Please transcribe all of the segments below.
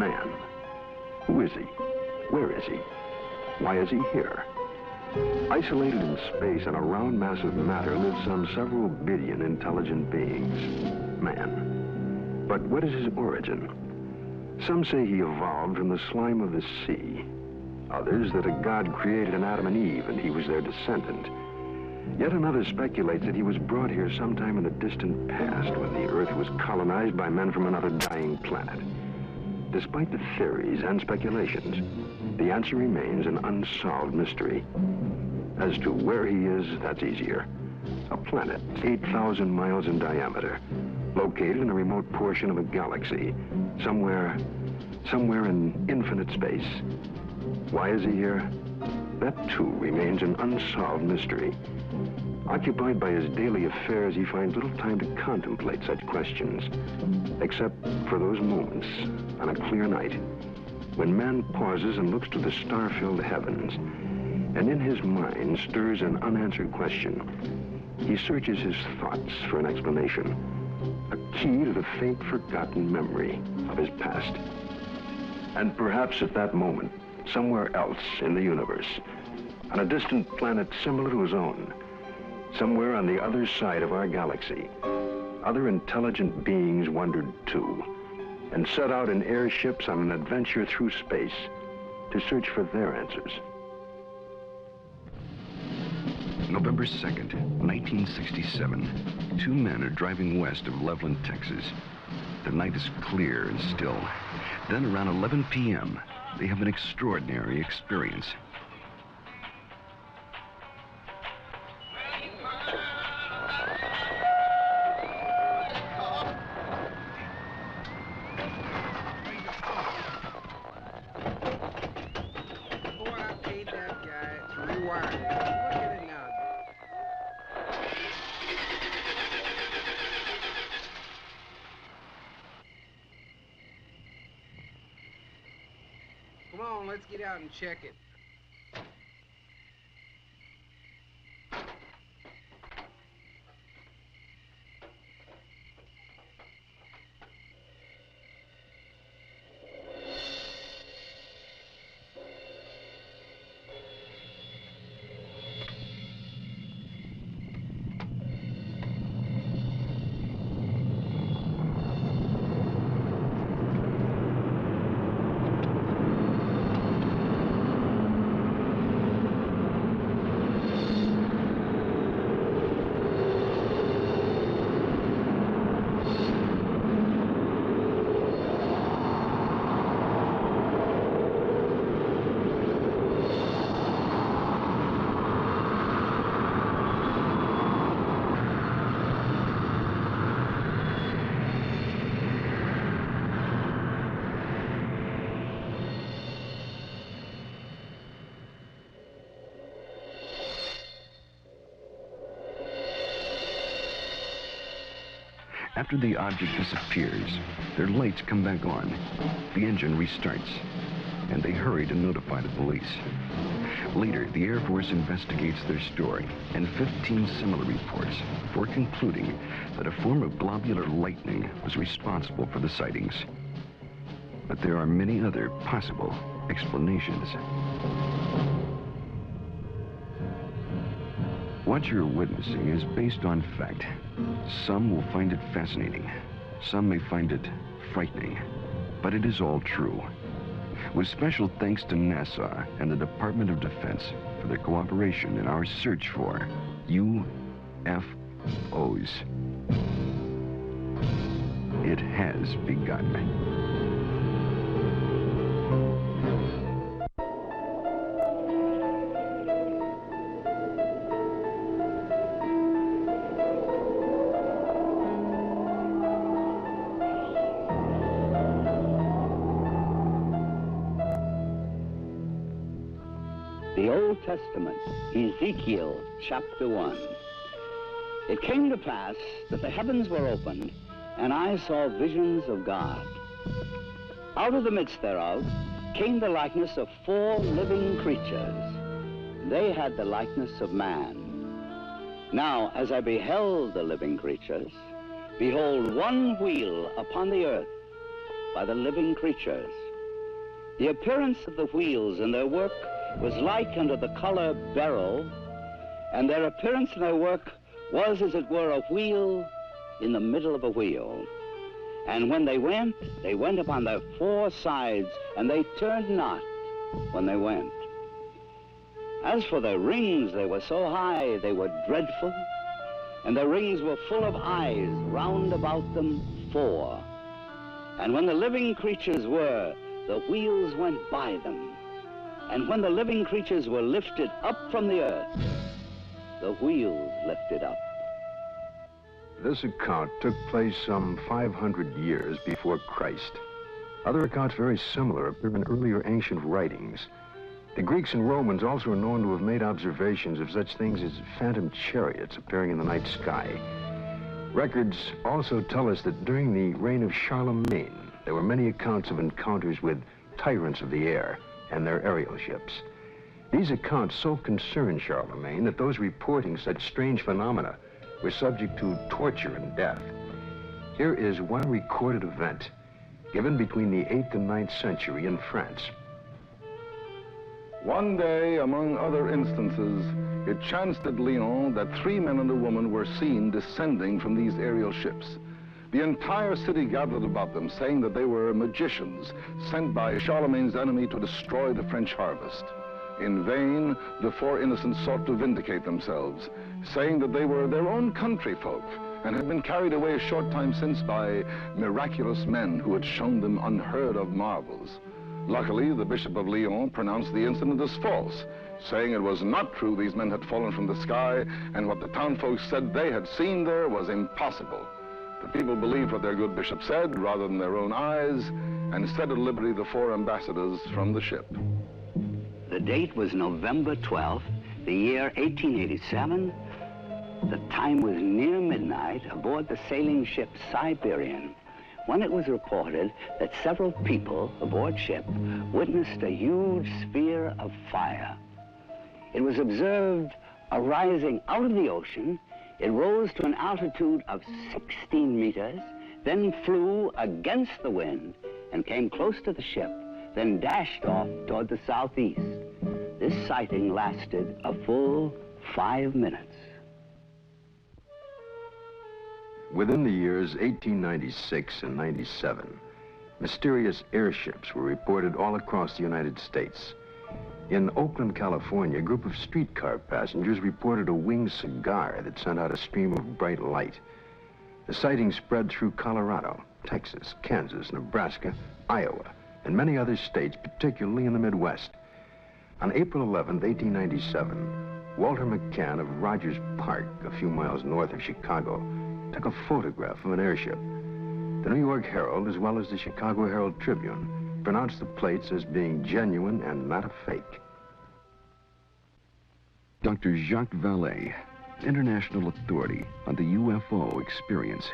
Man. Who is he? Where is he? Why is he here? Isolated in space in a round mass of matter live some several billion intelligent beings. Man. But what is his origin? Some say he evolved from the slime of the sea. Others that a god created an Adam and Eve and he was their descendant. Yet another speculates that he was brought here sometime in the distant past when the Earth was colonized by men from another dying planet. Despite the theories and speculations, the answer remains an unsolved mystery. As to where he is, that's easier. A planet 8,000 miles in diameter, located in a remote portion of a galaxy, somewhere in infinite space. Why is he here? That too remains an unsolved mystery. Occupied by his daily affairs, he finds little time to contemplate such questions, except for those moments on a clear night when man pauses and looks to the star-filled heavens, and in his mind stirs an unanswered question. He searches his thoughts for an explanation, a key to the faint, forgotten memory of his past. And perhaps at that moment, somewhere else in the universe, on a distant planet similar to his own, somewhere on the other side of our galaxy, other intelligent beings wondered too, and set out in airships on an adventure through space to search for their answers. November 2nd, 1967. Two men are driving west of Loveland, Texas. The night is clear and still. Then around 11 p.m., they have an extraordinary experience. Come on, let's get out and check it. After the object disappears, their lights come back on. The engine restarts, and they hurry to notify the police. Later, the Air Force investigates their story and 15 similar reports before concluding that a form of globular lightning was responsible for the sightings. But there are many other possible explanations. What you're witnessing is based on fact. Some will find it fascinating. Some may find it frightening. But it is all true. With special thanks to NASA and the Department of Defense for their cooperation in our search for UFOs. It has begun. The Old Testament, Ezekiel chapter 1. It came to pass that the heavens were opened, and I saw visions of God. Out of the midst thereof came the likeness of 4 living creatures. They had the likeness of man. Now, as I beheld the living creatures, behold, one wheel upon the earth by the living creatures, The appearance of the wheels and their work was like unto the color beryl, and their appearance and their work was, as it were, a wheel in the middle of a wheel. And when they went upon their four sides, and they turned not when they went. As for their rings, they were so high, they were dreadful, and their rings were full of eyes, round about them four. And when the living creatures were, the wheels went by them. And when the living creatures were lifted up from the earth, the wheels lifted up. This account took place some 500 years before Christ. Other accounts very similar appear in earlier ancient writings. The Greeks and Romans also are known to have made observations of such things as phantom chariots appearing in the night sky. Records also tell us that during the reign of Charlemagne, there were many accounts of encounters with tyrants of the air and their aerial ships. These accounts so concerned Charlemagne that those reporting such strange phenomena were subject to torture and death. Here is one recorded event given between the 8th and 9th century in France. One day, among other instances, it chanced at Lyon that 3 men and a woman were seen descending from these aerial ships. The entire city gathered about them, saying that they were magicians sent by Charlemagne's enemy to destroy the French harvest. In vain, the 4 innocents sought to vindicate themselves, saying that they were their own country folk and had been carried away a short time since by miraculous men who had shown them unheard of marvels. Luckily, the Bishop of Lyon pronounced the incident as false, saying it was not true these men had fallen from the sky, and what the townfolk said they had seen there was impossible. The people believed what their good bishop said rather than their own eyes, and set at liberty the 4 ambassadors from the ship. The date was November 12th, the year 1887. The time was near midnight aboard the sailing ship Siberian, when it was reported that several people aboard ship witnessed a huge sphere of fire. It was observed arising out of the ocean. It rose to an altitude of 16 meters, then flew against the wind and came close to the ship, then dashed off toward the southeast. This sighting lasted a full 5 minutes. Within the years 1896 and 97, mysterious airships were reported all across the United States. In Oakland, California, a group of streetcar passengers reported a winged cigar that sent out a stream of bright light. The sighting spread through Colorado, Texas, Kansas, Nebraska, Iowa, and many other states, particularly in the Midwest. On April 11, 1897, Walter McCann of Rogers Park, a few miles north of Chicago, took a photograph of an airship. The New York Herald, as well as the Chicago Herald Tribune, pronounced the plates as being genuine and not a fake. Dr. Jacques Vallée, international authority on the UFO experience.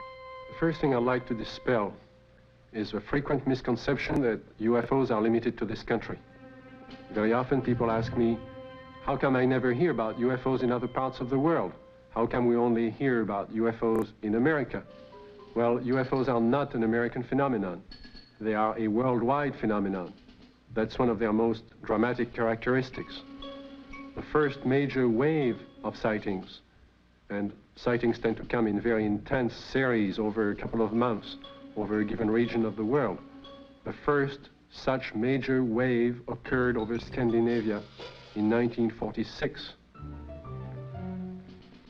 The first thing I'd like to dispel is a frequent misconception that UFOs are limited to this country. Very often people ask me, how come I never hear about UFOs in other parts of the world? How come we only hear about UFOs in America? Well, UFOs are not an American phenomenon. They are a worldwide phenomenon. That's one of their most dramatic characteristics. The first major wave of sightings, and sightings tend to come in very intense series over a couple of months, over a given region of the world. The first such major wave occurred over Scandinavia in 1946.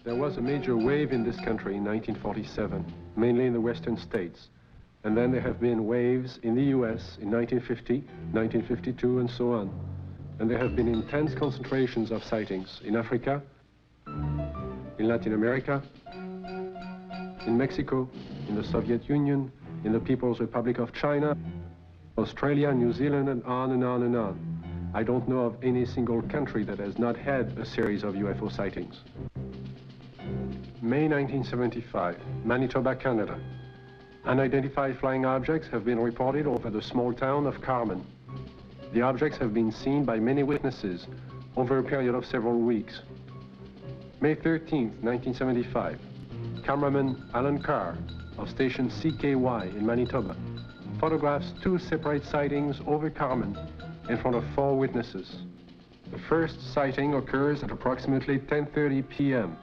There was a major wave in this country in 1947, mainly in the western states. And then there have been waves in the US in 1950, 1952, and so on. And there have been intense concentrations of sightings in Africa, in Latin America, in Mexico, in the Soviet Union, in the People's Republic of China, Australia, New Zealand, and on and on and on. I don't know of any single country that has not had a series of UFO sightings. May 1975, Manitoba, Canada. Unidentified flying objects have been reported over the small town of Carmen. The objects have been seen by many witnesses over a period of several weeks. May 13, 1975, cameraman Alan Carr of station CKY in Manitoba photographs 2 separate sightings over Carmen in front of 4 witnesses. The first sighting occurs at approximately 10:30 p.m.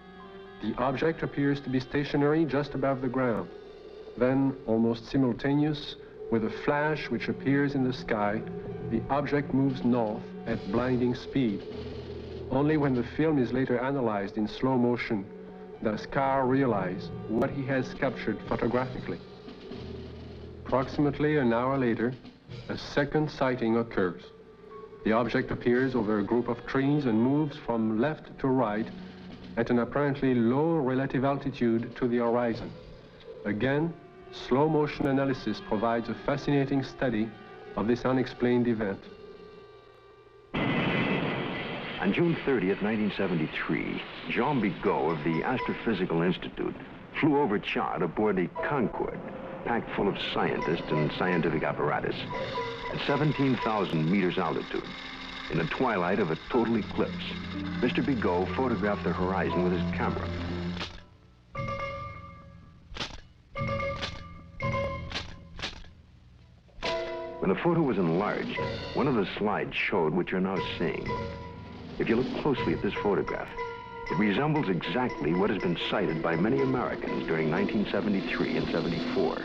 The object appears to be stationary just above the ground. Then, almost simultaneous with a flash which appears in the sky, the object moves north at blinding speed. Only when the film is later analyzed in slow motion does Carr realize what he has captured photographically. Approximately an hour later, a second sighting occurs. The object appears over a group of trees and moves from left to right at an apparently low relative altitude to the horizon. Again, slow motion analysis provides a fascinating study of this unexplained event. On June 30th, 1973, Jean Bigot of the Astrophysical Institute flew over Chad aboard the Concorde, packed full of scientists and scientific apparatus, at 17,000 meters altitude. In the twilight of a total eclipse, Mr. Bigot photographed the horizon with his camera. When the photo was enlarged, one of the slides showed what you're now seeing. If you look closely at this photograph, it resembles exactly what has been cited by many Americans during 1973 and 74.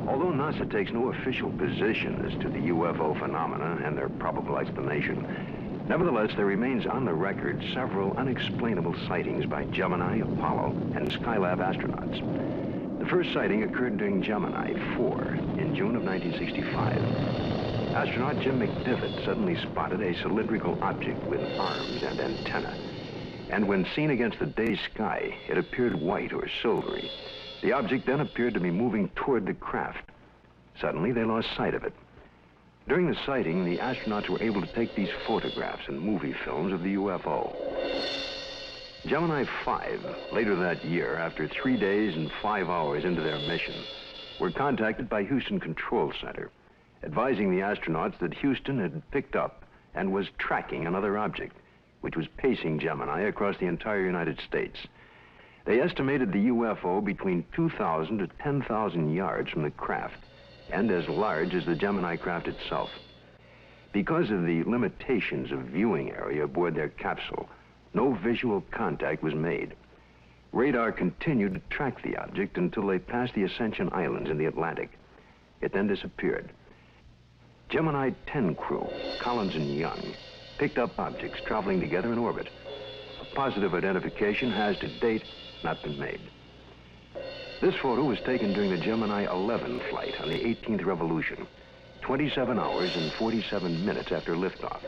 Although NASA takes no official position as to the UFO phenomena and their probable explanation, nevertheless, there remains on the record several unexplainable sightings by Gemini, Apollo, and Skylab astronauts. The first sighting occurred during Gemini 4 in June of 1965. Astronaut Jim McDivitt suddenly spotted a cylindrical object with arms and antenna. And when seen against the day sky, it appeared white or silvery. The object then appeared to be moving toward the craft. Suddenly, they lost sight of it. During the sighting, the astronauts were able to take these photographs and movie films of the UFO. Gemini 5, later that year, after 3 days and 5 hours into their mission, were contacted by Houston Control Center, advising the astronauts that Houston had picked up and was tracking another object, which was pacing Gemini across the entire United States. They estimated the UFO between 2,000 to 10,000 yards from the craft, and as large as the Gemini craft itself. Because of the limitations of viewing area aboard their capsule, no visual contact was made. Radar continued to track the object until they passed the Ascension Islands in the Atlantic. It then disappeared. Gemini 10 crew, Collins and Young, picked up objects traveling together in orbit. A positive identification has to date not been made. This photo was taken during the Gemini 11 flight on the 18th revolution, 27 hours and 47 minutes after liftoff.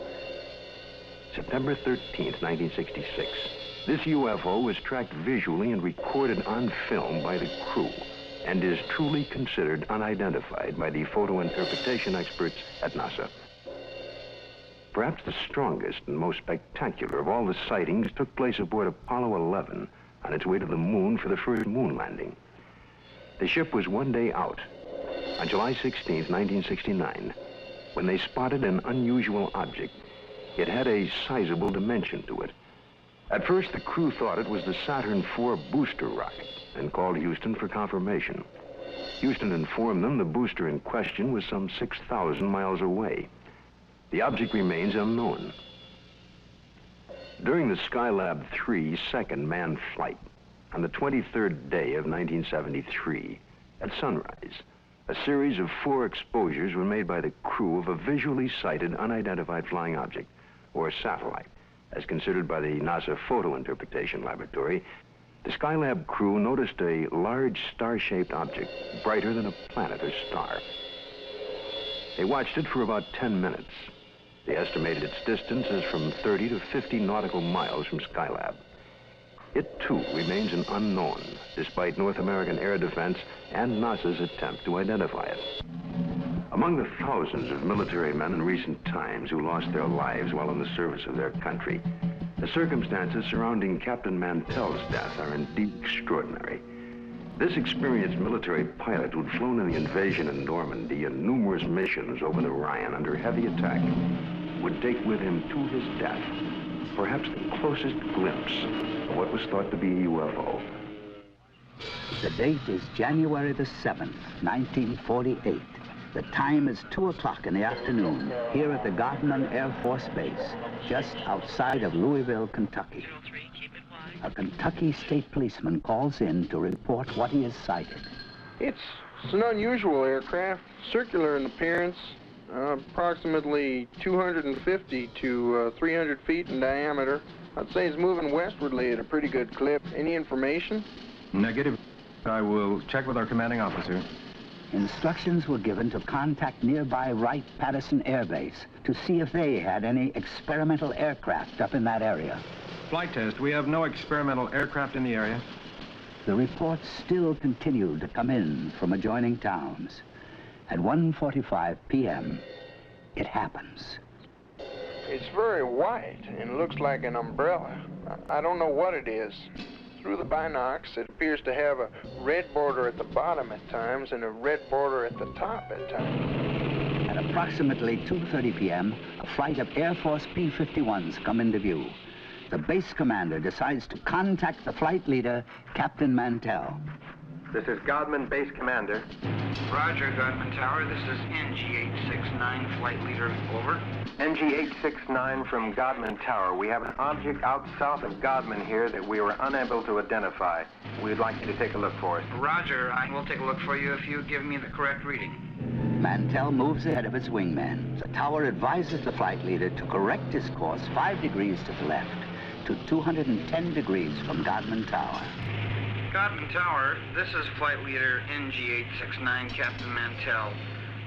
September 13th, 1966. This UFO was tracked visually and recorded on film by the crew, and is truly considered unidentified by the photo interpretation experts at NASA. Perhaps the strongest and most spectacular of all the sightings took place aboard Apollo 11 on its way to the moon for the first moon landing. The ship was 1 day out, on July 16, 1969, when they spotted an unusual object. It had a sizable dimension to it. At first, the crew thought it was the Saturn IV booster rocket and called Houston for confirmation. Houston informed them the booster in question was some 6,000 miles away. The object remains unknown. During the Skylab 3 second manned flight, on the 23rd day of 1973, at sunrise, a series of 4 exposures were made by the crew of a visually sighted unidentified flying object, or satellite, as considered by the NASA Photo Interpretation Laboratory. The Skylab crew noticed a large star-shaped object, brighter than a planet or star. They watched it for about 10 minutes. They estimated its distance as from 30 to 50 nautical miles from Skylab. It, too, remains an unknown, despite North American air defense and NASA's attempt to identify it. Among the thousands of military men in recent times who lost their lives while in the service of their country, the circumstances surrounding Captain Mantell's death are indeed extraordinary. This experienced military pilot who'd flown in the invasion in Normandy and numerous missions over the Rhine under heavy attack would take with him to his death perhaps the closest glimpse of what was thought to be a UFO. The date is January the 7th, 1948. The time is 2 o'clock in the afternoon here at the Godman Air Force Base, just outside of Louisville, Kentucky. A Kentucky state policeman calls in to report what he has sighted. It's an unusual aircraft, circular in appearance, approximately 250 to 300 feet in diameter. I'd say it's moving westwardly at a pretty good clip. Any information? Negative. I will check with our commanding officer. Instructions were given to contact nearby Wright-Patterson Air Base to see if they had any experimental aircraft up in that area. Flight test. We have no experimental aircraft in the area. The reports still continued to come in from adjoining towns. At 1:45 p.m., it happens. It's very white and looks like an umbrella. I don't know what it is. Through the binocs, it appears to have a red border at the bottom at times and a red border at the top at times. At approximately 2:30 p.m., a flight of Air Force P-51s come into view. The base commander decides to contact the flight leader, Captain Mantell. This is Godman Base Commander. Roger, Godman Tower. This is NG-869, flight leader. Over. NG-869 from Godman Tower. We have an object out south of Godman here that we were unable to identify. We'd like you to take a look for us. Roger, I will take a look for you if you give me the correct reading. Mantell moves ahead of his wingman. The tower advises the flight leader to correct his course 5 degrees to the left to 210 degrees from Godman Tower. Godman Tower, this is flight leader NG-869, Captain Mantell.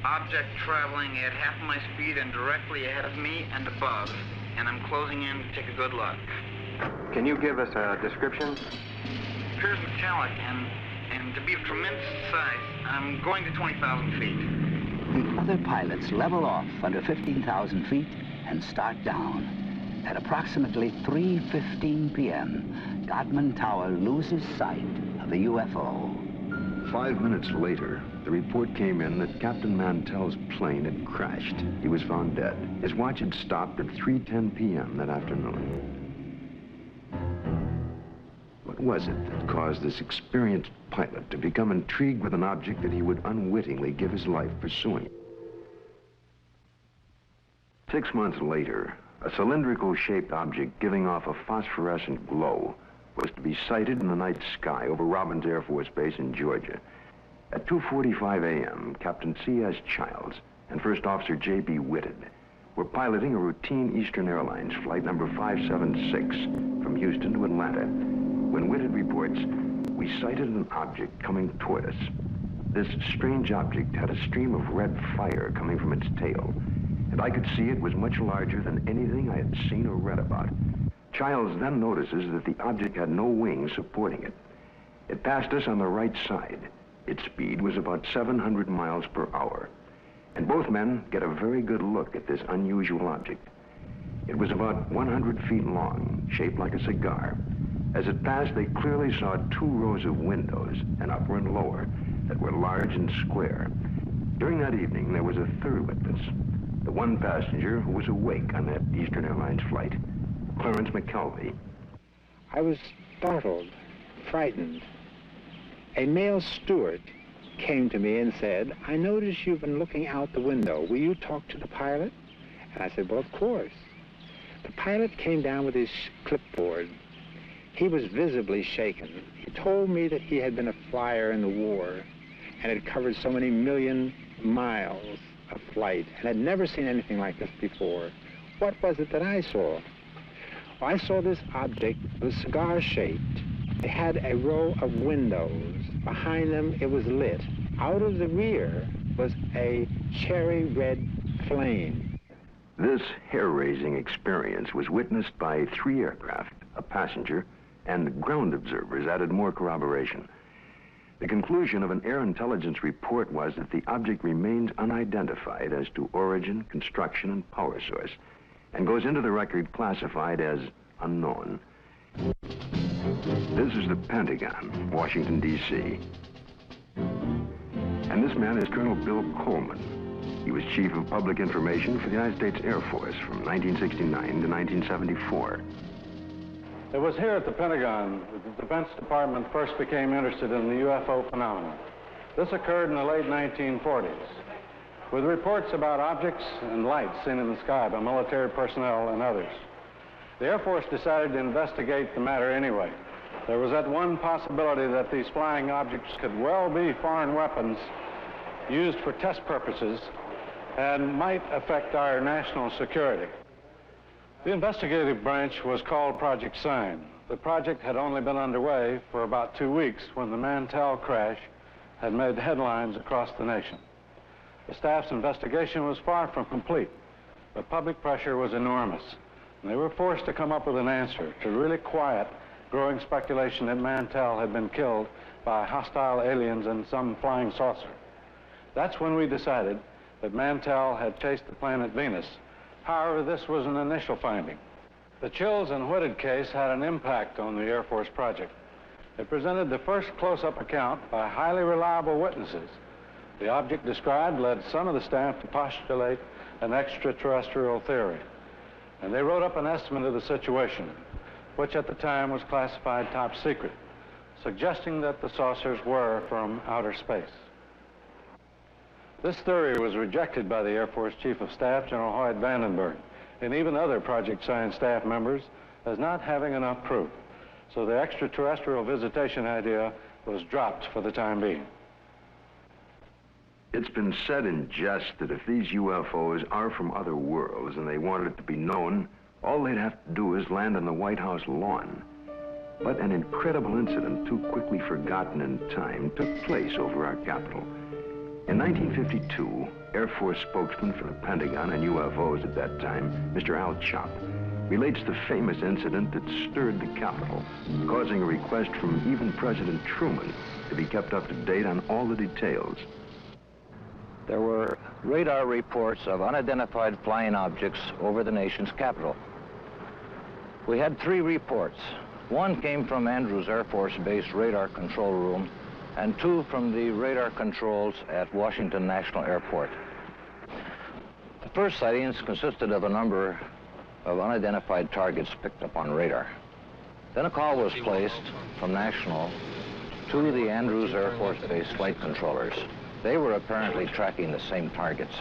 Object traveling at half my speed and directly ahead of me and above, and I'm closing in to take a good look. Can you give us a description? It appears metallic and to be of tremendous size. I'm going to 20,000 feet. The other pilots level off under 15,000 feet and start down. At approximately 3:15 p.m., Godman Tower loses sight of the UFO. 5 minutes later, the report came in that Captain Mantell's plane had crashed. He was found dead. His watch had stopped at 3:10 p.m. that afternoon. What was it that caused this experienced pilot to become intrigued with an object that he would unwittingly give his life pursuing? 6 months later, a cylindrical-shaped object giving off a phosphorescent glow was to be sighted in the night sky over Robbins Air Force Base in Georgia. At 2:45 a.m., Captain C.S. Childs and First Officer J.B. Whitted were piloting a routine Eastern Airlines flight number 576 from Houston to Atlanta when Whitted reports, "We sighted an object coming toward us. This strange object had a stream of red fire coming from its tail, and I could see it was much larger than anything I had seen or read about." Childs then notices that the object had no wings supporting it. It passed us on the right side. Its speed was about 700 miles per hour. And both men get a very good look at this unusual object. It was about 100 feet long, shaped like a cigar. As it passed, they clearly saw 2 rows of windows, an upper and lower, that were large and square. During that evening, there was a third witness, the one passenger who was awake on that Eastern Airlines flight, Clarence McKelvey. I was startled, frightened. A male steward came to me and said, "I notice you've been looking out the window. Will you talk to the pilot?" And I said, "Well, of course." The pilot came down with his clipboard. He was visibly shaken. He told me that he had been a flyer in the war and had covered so many million miles of flight and had never seen anything like this before. What was it that I saw? Well, I saw this object was cigar-shaped. It had a row of windows. Behind them, it was lit. Out of the rear was a cherry red flame. This hair-raising experience was witnessed by 3 aircraft, a passenger, and ground observers added more corroboration. The conclusion of an air intelligence report was that the object remains unidentified as to origin, construction, and power source, and goes into the record classified as unknown. This is the Pentagon, Washington, D.C. And this man is Colonel Bill Coleman. He was Chief of Public Information for the United States Air Force from 1969 to 1974. It was here at the Pentagon that the Defense Department first became interested in the UFO phenomenon. This occurred in the late 1940s. with reports about objects and lights seen in the sky by military personnel and others. The Air Force decided to investigate the matter anyway. There was that one possibility that these flying objects could well be foreign weapons used for test purposes and might affect our national security. The investigative branch was called Project Sign. The project had only been underway for about 2 weeks when the Mantell crash had made headlines across the nation. The staff's investigation was far from complete, but public pressure was enormous, and they were forced to come up with an answer to really quiet growing speculation that Mantell had been killed by hostile aliens and some flying saucer. That's when we decided that Mantell had chased the planet Venus. However, this was an initial finding. The Chills and Whitted case had an impact on the Air Force project. It presented the first close-up account by highly reliable witnesses. The object described led some of the staff to postulate an extraterrestrial theory. And they wrote up an estimate of the situation, which at the time was classified top secret, suggesting that the saucers were from outer space. This theory was rejected by the Air Force Chief of Staff, General Hoyt Vandenberg, and even other Project Sign staff members as not having enough proof. So the extraterrestrial visitation idea was dropped for the time being. It's been said in jest that if these UFOs are from other worlds and they wanted it to be known, all they'd have to do is land on the White House lawn. But an incredible incident, too quickly forgotten in time, took place over our Capitol. In 1952, Air Force spokesman for the Pentagon and UFOs at that time, Mr. Al Chop, relates the famous incident that stirred the Capitol, causing a request from even President Truman to be kept up to date on all the details. There were radar reports of unidentified flying objects over the nation's capital. We had 3 reports. One came from Andrews Air Force Base radar control room, and 2 from the radar controls at Washington National Airport. The first sightings consisted of a number of unidentified targets picked up on radar. Then a call was placed from National to the Andrews Air Force Base flight controllers. They were apparently tracking the same targets.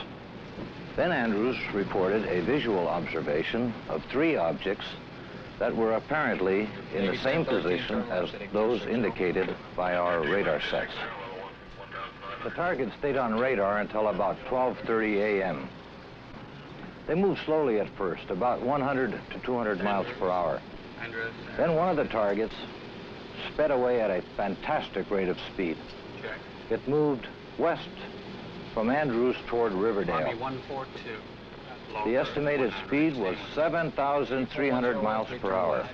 Then Andrews reported a visual observation of 3 objects that were apparently in the same position as those indicated by our radar sets. The targets stayed on radar until about 12:30 a.m. They moved slowly at first, about 100 to 200 miles per hour. Then one of the targets sped away at a fantastic rate of speed. It moved west from Andrews toward Riverdale. The estimated speed was 7,300 miles per hour.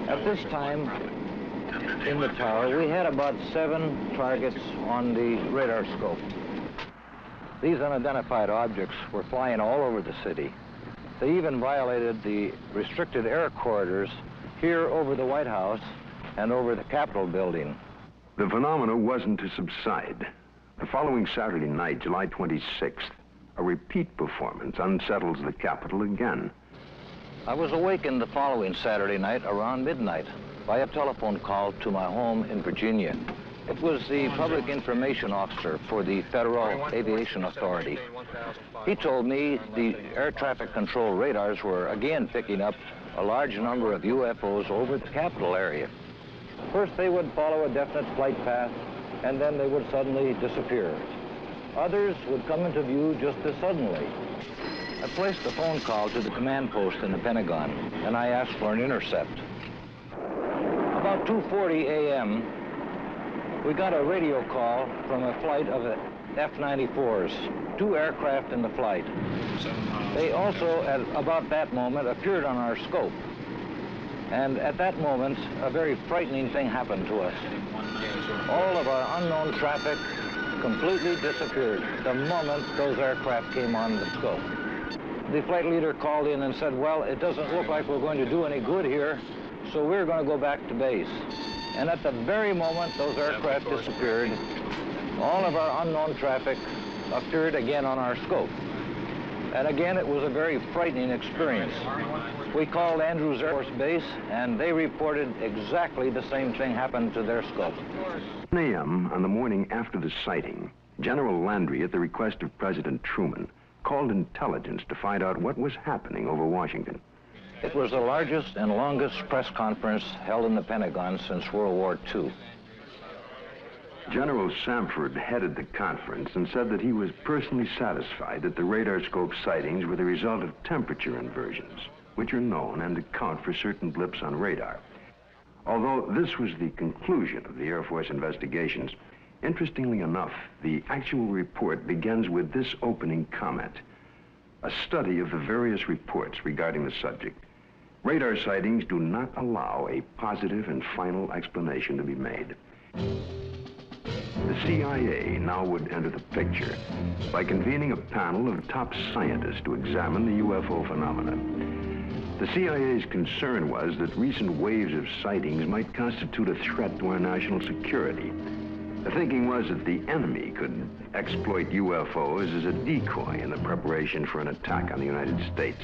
At this time, in the tower, we had about 7 targets on the radar scope. These unidentified objects were flying all over the city. They even violated the restricted air corridors here over the White House and over the Capitol building. The phenomena wasn't to subside. The following Saturday night, July 26th, a repeat performance unsettles the Capitol again. I was awakened the following Saturday night around midnight by a telephone call to my home in Virginia. It was the public information officer for the Federal Aviation Authority. He told me the air traffic control radars were again picking up a large number of UFOs over the Capitol area. First, they would follow a definite flight path, and then they would suddenly disappear. Others would come into view just as suddenly. I placed a phone call to the command post in the Pentagon, and I asked for an intercept. About 2:40 a.m., we got a radio call from a flight of F-94s, 2 aircraft in the flight. They also, at about that moment, appeared on our scope. And at that moment, a very frightening thing happened to us. All of our unknown traffic completely disappeared the moment those aircraft came on the scope. The flight leader called in and said, well, it doesn't look like we're going to do any good here, so we're going to go back to base. And at the very moment those aircraft disappeared, all of our unknown traffic appeared again on our scope. And again, it was a very frightening experience. We called Andrews Air Force Base, and they reported exactly the same thing happened to their scope. 10 a.m. on the morning after the sighting, General Landry, at the request of President Truman, called intelligence to find out what was happening over Washington. It was the largest and longest press conference held in the Pentagon since World War II. General Samford headed the conference and said that he was personally satisfied that the radar scope sightings were the result of temperature inversions, which are known and account for certain blips on radar. Although this was the conclusion of the Air Force investigations, interestingly enough, the actual report begins with this opening comment: a study of the various reports regarding the subject. Radar sightings do not allow a positive and final explanation to be made. The CIA now would enter the picture by convening a panel of top scientists to examine the UFO phenomena. The CIA's concern was that recent waves of sightings might constitute a threat to our national security. The thinking was that the enemy could exploit UFOs as a decoy in the preparation for an attack on the United States.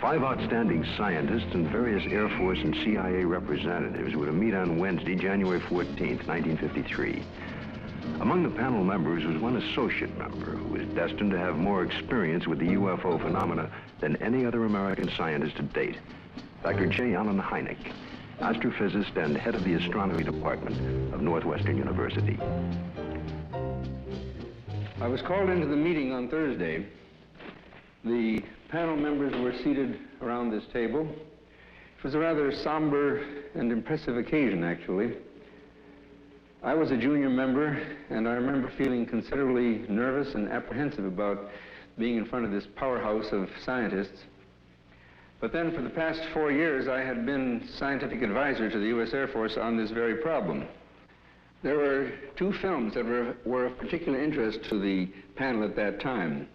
5 outstanding scientists and various Air Force and CIA representatives were to meet on Wednesday, January 14th, 1953. Among the panel members was one associate member who was destined to have more experience with the UFO phenomena than any other American scientist to date, Dr. J. Allen Hynek, astrophysicist and head of the astronomy department of Northwestern University. I was called into the meeting on Thursday. The panel members were seated around this table. It was a rather somber and impressive occasion, actually. I was a junior member, and I remember feeling considerably nervous and apprehensive about being in front of this powerhouse of scientists. But then for the past 4 years, I had been scientific advisor to the U.S. Air Force on this very problem. There were 2 films that were of particular interest to the panel at that time.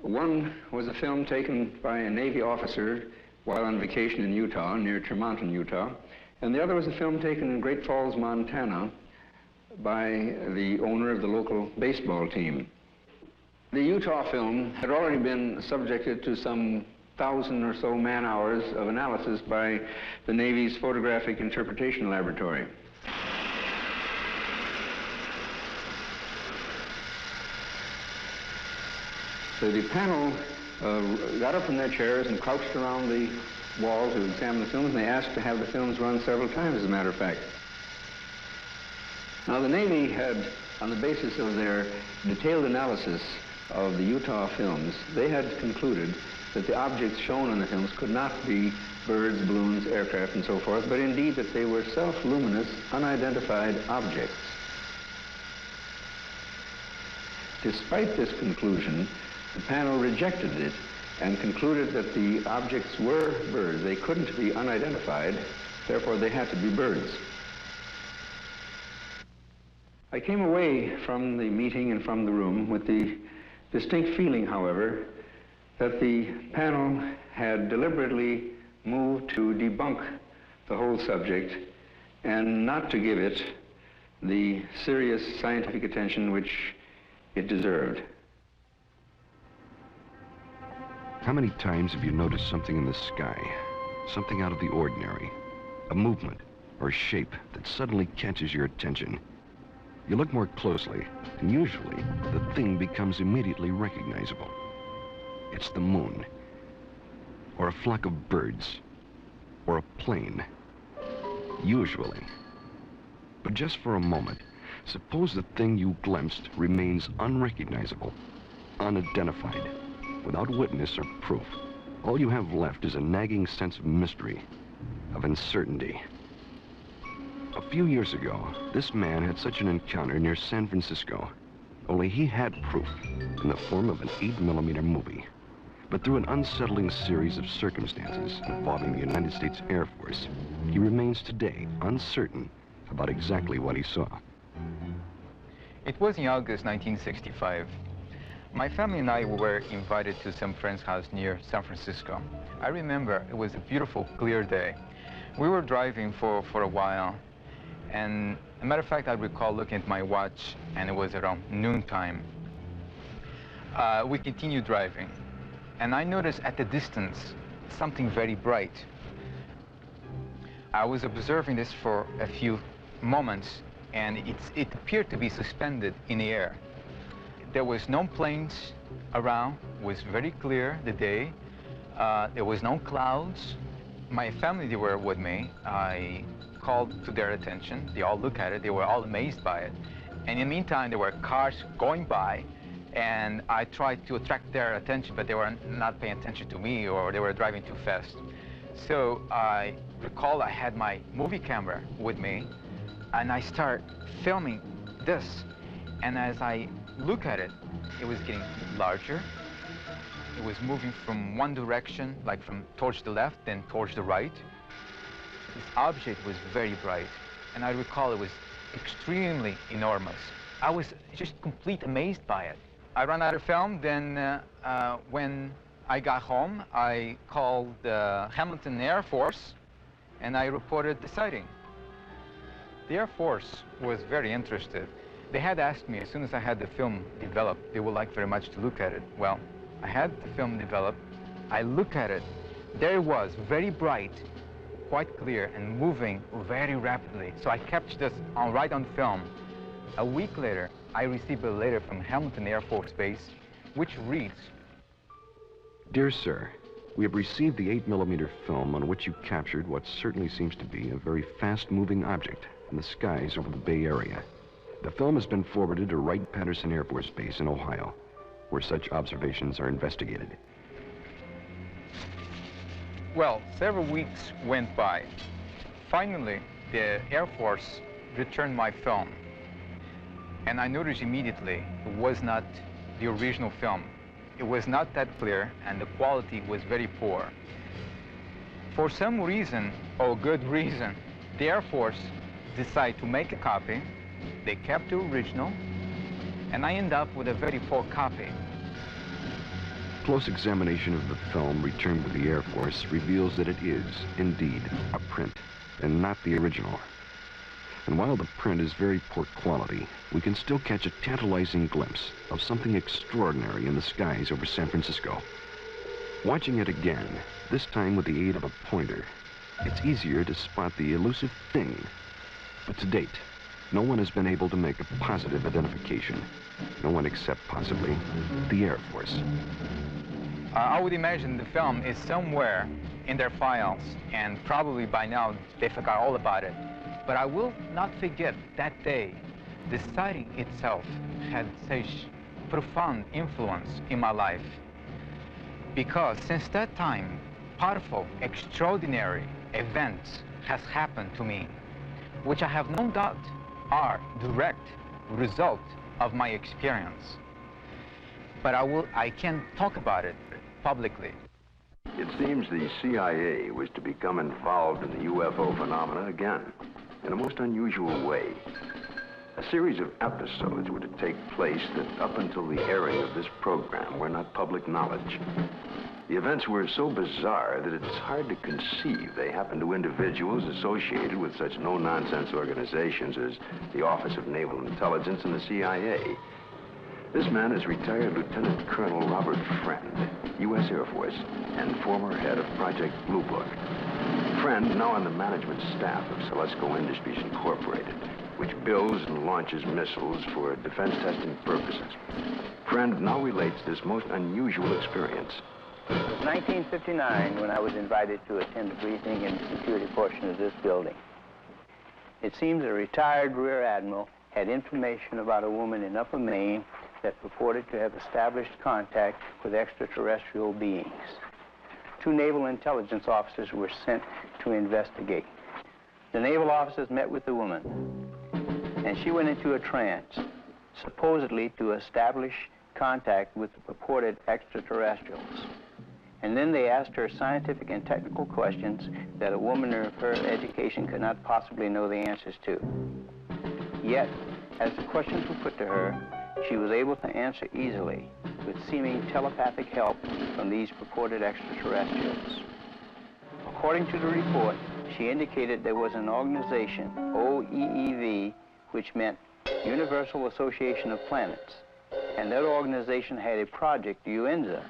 One was a film taken by a Navy officer while on vacation in Utah, near Tremonton, Utah, and the other was a film taken in Great Falls, Montana, by the owner of the local baseball team. The Utah film had already been subjected to some 1,000 or so man-hours of analysis by the Navy's Photographic Interpretation Laboratory. So the panel got up from their chairs and crouched around the wall to examine the films, and they asked to have the films run several times, as a matter of fact. Now, the Navy had, on the basis of their detailed analysis of the Utah films, they had concluded that the objects shown in the films could not be birds, balloons, aircraft, and so forth, but indeed that they were self-luminous, unidentified objects. Despite this conclusion, the panel rejected it and concluded that the objects were birds. They couldn't be unidentified, therefore they had to be birds. I came away from the meeting and from the room with the distinct feeling, however, that the panel had deliberately moved to debunk the whole subject and not to give it the serious scientific attention which it deserved. How many times have you noticed something in the sky, something out of the ordinary, a movement or shape that suddenly catches your attention? You look more closely, and usually the thing becomes immediately recognizable. It's the moon, or a flock of birds, or a plane, usually. But just for a moment, suppose the thing you glimpsed remains unrecognizable, unidentified, without witness or proof. All you have left is a nagging sense of mystery, of uncertainty. A few years ago, this man had such an encounter near San Francisco, only he had proof in the form of an 8mm movie. But through an unsettling series of circumstances involving the United States Air Force, he remains today uncertain about exactly what he saw. It was in August 1965. My family and I were invited to some friend's house near San Francisco. I remember it was a beautiful, clear day. We were driving for a while, and as a matter of fact, I recall looking at my watch, and it was around noontime. We continued driving, and I noticed at the distance something very bright. I was observing this for a few moments, and it appeared to be suspended in the air. There was no planes around. It was very clear, the day. There was no clouds. My family, they were with me. I called to their attention. They all looked at it. They were all amazed by it. And in the meantime, there were cars going by, and I tried to attract their attention, but they were not paying attention to me, or they were driving too fast. So I recall I had my movie camera with me, and I start filming this. And as I look at it, it was getting larger. It was moving from one direction, like from towards the left, then towards the right. This object was very bright, and I recall it was extremely enormous. I was just completely amazed by it. I ran out of film. Then when I got home, I called the Hamilton Air Force, and I reported the sighting. The Air Force was very interested. They had asked me, as soon as I had the film developed, they would like very much to look at it. Well, I had the film developed. I look at it. There it was, very bright, quite clear, and moving very rapidly. So I captured this right on film. A week later, I received a letter from Hamilton Air Force Base, which reads, Dear Sir, we have received the 8mm film on which you captured what certainly seems to be a very fast-moving object in the skies over the Bay Area. The film has been forwarded to Wright-Patterson Air Force Base in Ohio, where such observations are investigated. Well, several weeks went by. Finally, the Air Force returned my film, and I noticed immediately it was not the original film. It was not that clear, and the quality was very poor. For some reason, or good reason, the Air Force decided to make a copy. They kept the original, and I end up with a very poor copy. Close examination of the film returned to the Air Force reveals that it is, indeed, a print, and not the original. And while the print is very poor quality, we can still catch a tantalizing glimpse of something extraordinary in the skies over San Francisco. Watching it again, this time with the aid of a pointer, it's easier to spot the elusive thing. But to date, no one has been able to make a positive identification. No one except possibly the Air Force. I would imagine the film is somewhere in their files, and probably by now they forgot all about it. But I will not forget that day. The sighting itself had such profound influence in my life, because since that time, powerful, extraordinary events has happened to me, which I have no doubt are direct result of my experience. But I can't talk about it publicly. It seems the CIA was to become involved in the UFO phenomena again, in a most unusual way. A series of episodes were to take place that up until the airing of this program were not public knowledge. The events were so bizarre that it's hard to conceive they happened to individuals associated with such no-nonsense organizations as the Office of Naval Intelligence and the CIA. This man is retired Lieutenant Colonel Robert Friend, U.S. Air Force, and former head of Project Blue Book. Friend, now on the management staff of Celesco Industries Incorporated, which builds and launches missiles for defense testing purposes. Friend now relates this most unusual experience. It was 1959 when I was invited to attend a briefing in the security portion of this building. It seems a retired Rear Admiral had information about a woman in Upper Maine that purported to have established contact with extraterrestrial beings. 2 naval intelligence officers were sent to investigate. The naval officers met with the woman, and she went into a trance, supposedly to establish contact with the purported extraterrestrials. And then they asked her scientific and technical questions that a woman of her education could not possibly know the answers to. Yet, as the questions were put to her, she was able to answer easily with seeming telepathic help from these purported extraterrestrials. According to the report, she indicated there was an organization, OEEV, which meant Universal Association of Planets, and that organization had a project, UNZA,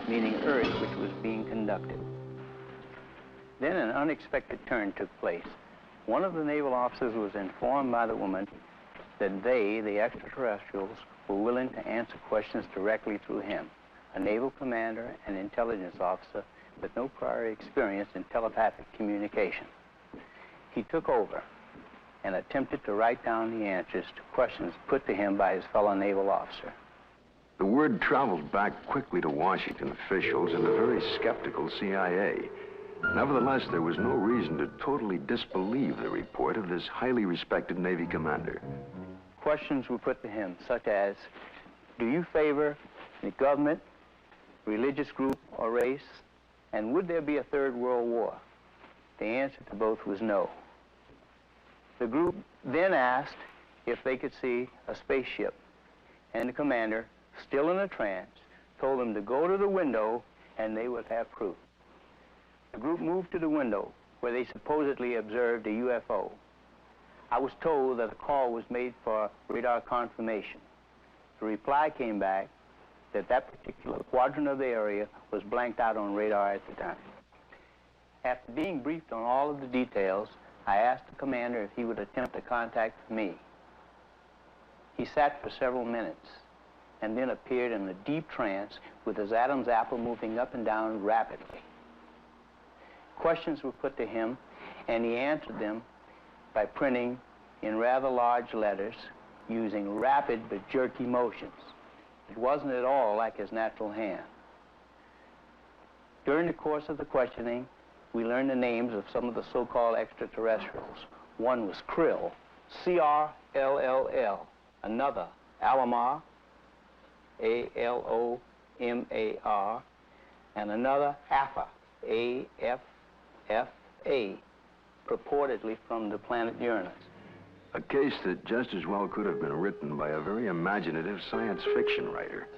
meaning Earth, which was being conducted. Then an unexpected turn took place. One of the naval officers was informed by the woman that they, the extraterrestrials, were willing to answer questions directly through him, a naval commander and intelligence officer with no prior experience in telepathic communication. He took over and attempted to write down the answers to questions put to him by his fellow naval officer. The word traveled back quickly to Washington officials and a very skeptical CIA. Nevertheless, there was no reason to totally disbelieve the report of this highly respected Navy commander. Questions were put to him, such as, do you favor the government, religious group, or race? And would there be a third world war? The answer to both was no. The group then asked if they could see a spaceship, and the commander, still in a trance, told them to go to the window and they would have proof. The group moved to the window where they supposedly observed a UFO. I was told that a call was made for radar confirmation. The reply came back that that particular quadrant of the area was blanked out on radar at the time. After being briefed on all of the details, I asked the commander if he would attempt to contact me. He sat for several minutes and then appeared in a deep trance with his Adam's apple moving up and down rapidly. Questions were put to him, and he answered them by printing in rather large letters using rapid but jerky motions. It wasn't at all like his natural hand. During the course of the questioning, we learned the names of some of the so-called extraterrestrials. One was Krill, C-R-L-L-L. Another, Alomar, A-L-O-M-A-R. And another, A.F.A, A-F-F-A, purportedly from the planet Uranus. A case that just as well could have been written by a very imaginative science fiction writer.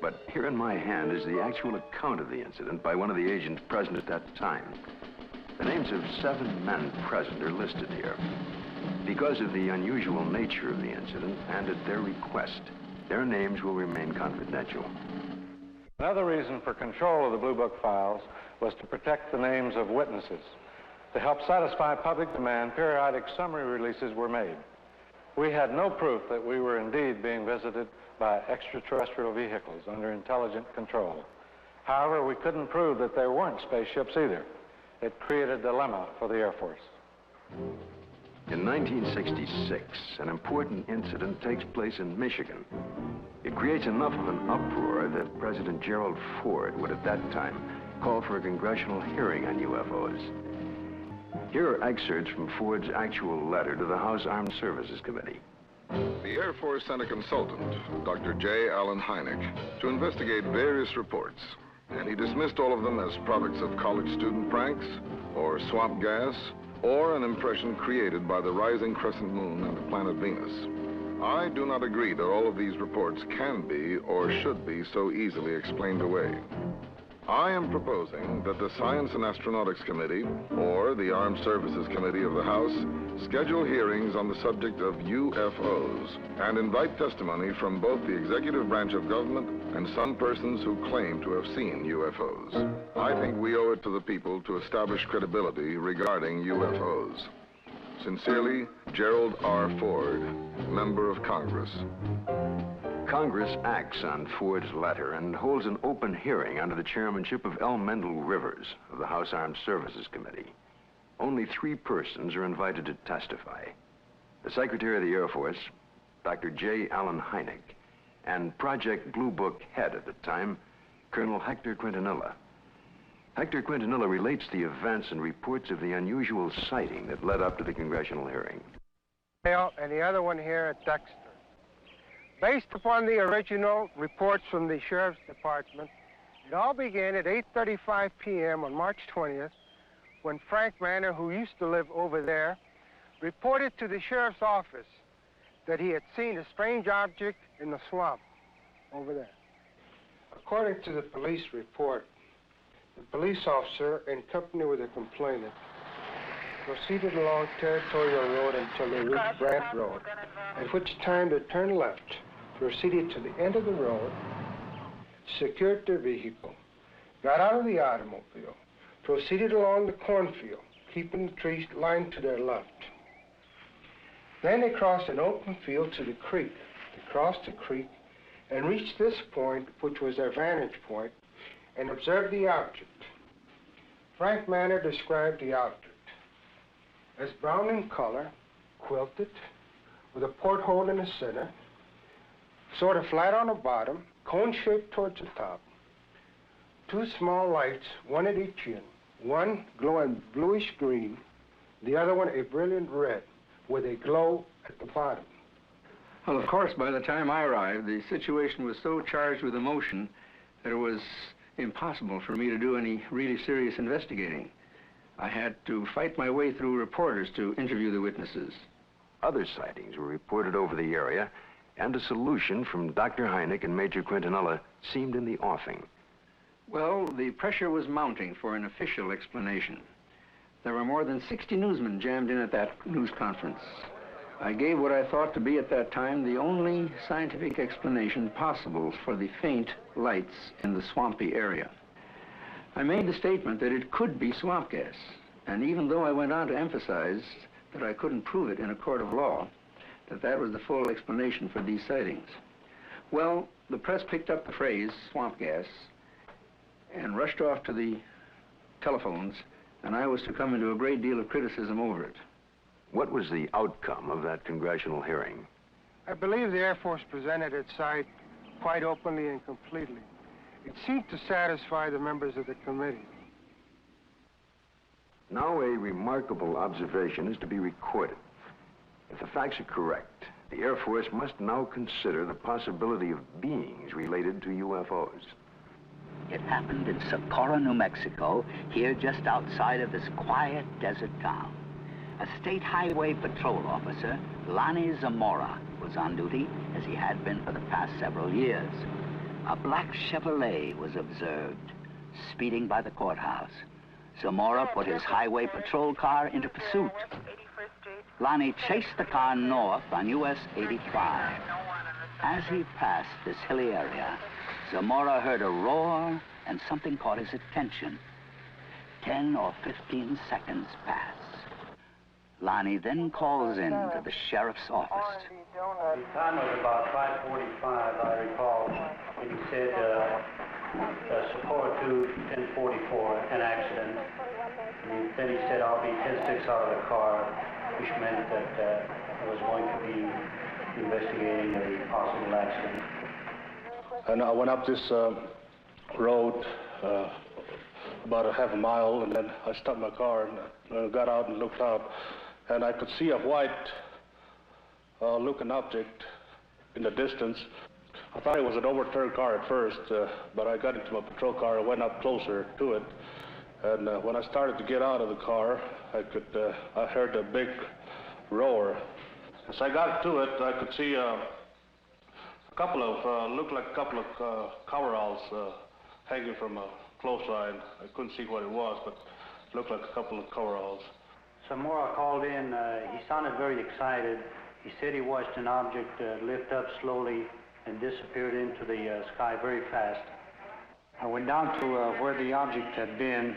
But here in my hand is the actual account of the incident by one of the agents present at that time. The names of 7 men present are listed here. Because of the unusual nature of the incident and at their request, their names will remain confidential. Another reason for control of the Blue Book files was to protect the names of witnesses. To help satisfy public demand, periodic summary releases were made. We had no proof that we were indeed being visited by extraterrestrial vehicles under intelligent control. However, we couldn't prove that there weren't spaceships either. It created a dilemma for the Air Force. In 1966, an important incident takes place in Michigan. It creates enough of an uproar that President Gerald Ford would at that time call for a congressional hearing on UFOs. Here are excerpts from Ford's actual letter to the House Armed Services Committee. The Air Force sent a consultant, Dr. J. Allen Hynek, to investigate various reports, and he dismissed all of them as products of college student pranks, or swamp gas, or an impression created by the rising crescent moon and the planet Venus. I do not agree that all of these reports can be or should be so easily explained away. I am proposing that the Science and Astronautics Committee, or the Armed Services Committee of the House, schedule hearings on the subject of UFOs and invite testimony from both the executive branch of government and some persons who claim to have seen UFOs. I think we owe it to the people to establish credibility regarding UFOs. Sincerely, Gerald R. Ford, Member of Congress. Congress acts on Ford's letter and holds an open hearing under the chairmanship of L. Mendel Rivers of the House Armed Services Committee. Only 3 persons are invited to testify. The Secretary of the Air Force, Dr. J. Allen Hynek, and Project Blue Book head at the time, Colonel Hector Quintanilla. Hector Quintanilla relates the events and reports of the unusual sighting that led up to the congressional hearing. And the other one here at Dexter. Based upon the original reports from the Sheriff's Department, it all began at 8:35 p.m. on March 20th, when Frank Manor, who used to live over there, reported to the Sheriff's office that he had seen a strange object in the swamp over there. According to the police report, the police officer, in company with the complainant, proceeded along Territorial Road until they reached Brant Road, at which time they turned left, proceeded to the end of the road, secured their vehicle, got out of the automobile, proceeded along the cornfield, keeping the trees lined to their left. Then they crossed an open field to the creek. They crossed the creek and reached this point, which was their vantage point, and observed the object. Frank Manor described the object as brown in color, quilted, with a porthole in the center, sort of flat on the bottom, cone-shaped towards the top. Two small lights, one at each end, one glowing bluish green, the other one a brilliant red, with a glow at the bottom. Well, of course, by the time I arrived, the situation was so charged with emotion that it was impossible for me to do any really serious investigating. I had to fight my way through reporters to interview the witnesses. Other sightings were reported over the area, and a solution from Dr. Hynek and Major Quintanilla seemed in the offing. Well, the pressure was mounting for an official explanation. There were more than 60 newsmen jammed in at that news conference. I gave what I thought to be at that time the only scientific explanation possible for the faint lights in the swampy area. I made the statement that it could be swamp gas, and even though I went on to emphasize that I couldn't prove it in a court of law, that was the full explanation for these sightings. Well, the press picked up the phrase, swamp gas, and rushed off to the telephones, and I was to come into a great deal of criticism over it. What was the outcome of that congressional hearing? I believe the Air Force presented its side quite openly and completely. It seemed to satisfy the members of the committee. Now a remarkable observation is to be recorded. If the facts are correct, the Air Force must now consider the possibility of beings related to UFOs. It happened in Socorro, New Mexico, here just outside of this quiet desert town. A state highway patrol officer, Lonnie Zamora, was on duty, as he had been for the past several years. A black Chevrolet was observed, speeding by the courthouse. Zamora put his highway patrol car into pursuit. Lonnie chased the car north on US 85. As he passed this hilly area, Zamora heard a roar and something caught his attention. 10 or 15 seconds pass. Lonnie then calls in to the sheriff's office. The time was about 5:45, I recall. And he said, Socorro to 1044, an accident. And then he said, I'll be 10-6 out of the car, which meant that I was going to be investigating a possible accident. And I went up this road about a half a mile, and then I stopped my car and got out and looked out, and I could see a white looking object in the distance. I thought it was an overturned car at first, but I got into my patrol car and went up closer to it. And when I started to get out of the car, I heard a big roar. As I got to it, I could see looked like a couple of coveralls hanging from a clothesline. I couldn't see what it was, but it looked like a couple of coveralls. Zamora called in. He sounded very excited. He said he watched an object lift up slowly and disappeared into the sky very fast. I went down to where the object had been,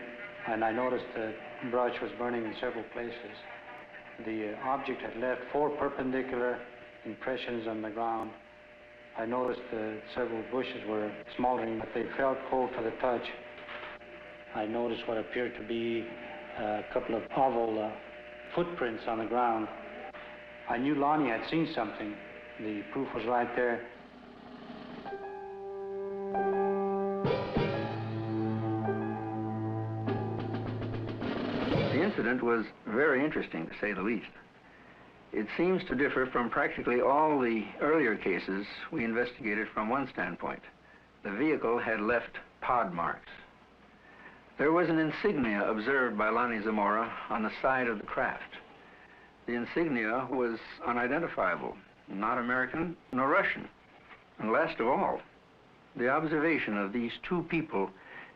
and I noticed the brush was burning in several places. The object had left 4 perpendicular impressions on the ground. I noticed several bushes were smoldering, but they felt cold to the touch. I noticed what appeared to be a couple of oval footprints on the ground. I knew Lonnie had seen something. The proof was right there. The incident was very interesting, to say the least. It seems to differ from practically all the earlier cases we investigated from one standpoint. The vehicle had left pod marks. There was an insignia observed by Lonnie Zamora on the side of the craft. The insignia was unidentifiable, not American nor Russian. And last of all, the observation of these 2 people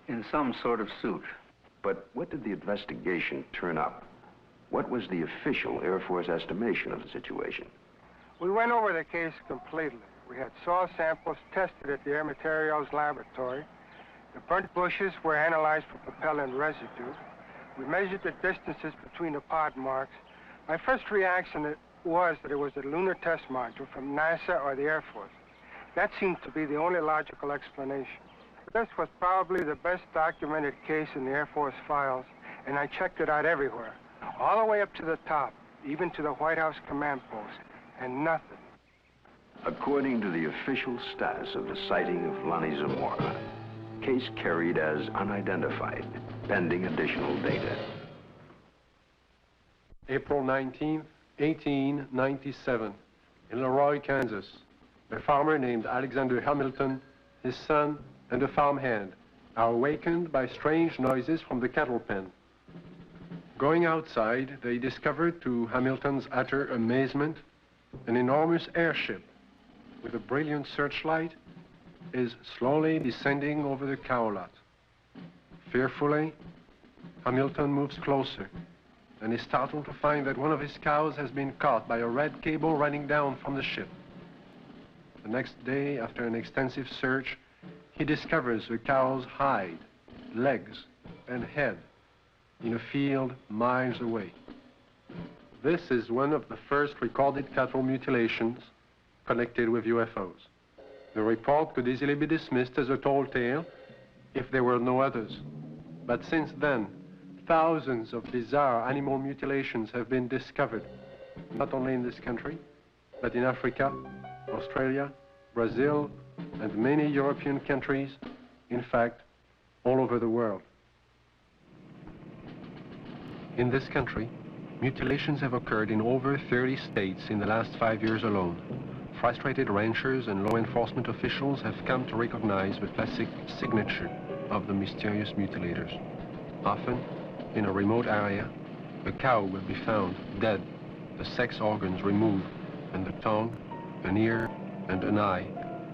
in some sort of suit. But what did the investigation turn up? What was the official Air Force estimation of the situation? We went over the case completely. We had soil samples tested at the Air Materials Laboratory. The burnt bushes were analyzed for propellant residue. We measured the distances between the pod marks. My first reaction was that it was a lunar test module from NASA or the Air Force. That seemed to be the only logical explanation. This was probably the best documented case in the Air Force files, and I checked it out everywhere, all the way up to the top, even to the White House command post, and nothing. According to the official status of the sighting of Lonnie Zamora, case carried as unidentified, pending additional data. April 19, 1897, in Leroy, Kansas. A farmer named Alexander Hamilton, his son, and a farmhand are awakened by strange noises from the cattle pen. Going outside, they discovered, to Hamilton's utter amazement, an enormous airship with a brilliant searchlight is slowly descending over the cow lot. Fearfully, Hamilton moves closer and is startled to find that one of his cows has been caught by a red cable running down from the ship. The next day, after an extensive search, he discovers the cow's hide, legs, and head in a field miles away. This is one of the first recorded cattle mutilations connected with UFOs. The report could easily be dismissed as a tall tale if there were no others. But since then, thousands of bizarre animal mutilations have been discovered, not only in this country, but in Africa, Australia, Brazil, and many European countries, in fact, all over the world. In this country, mutilations have occurred in over 30 states in the last 5 years alone. Frustrated ranchers and law enforcement officials have come to recognize the classic signature of the mysterious mutilators. Often, in a remote area, a cow will be found dead, the sex organs removed, and the tongue, an ear, and an eye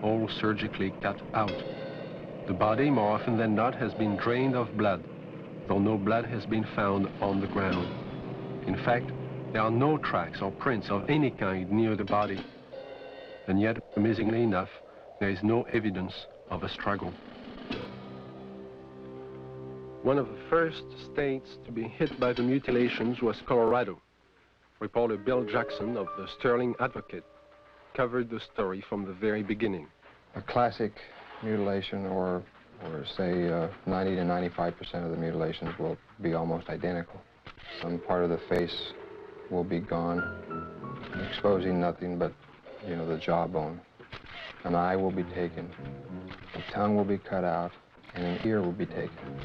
all surgically cut out. The body, more often than not, has been drained of blood, though no blood has been found on the ground. In fact, there are no tracks or prints of any kind near the body. And yet, amazingly enough, there is no evidence of a struggle. One of the first states to be hit by the mutilations was Colorado. Reporter Bill Jackson of the Sterling Advocate covered the story from the very beginning. A classic mutilation, or say 90 to 95% of the mutilations will be almost identical. Some part of the face will be gone, exposing nothing but, you know, the jawbone. An eye will be taken, the tongue will be cut out, and an ear will be taken.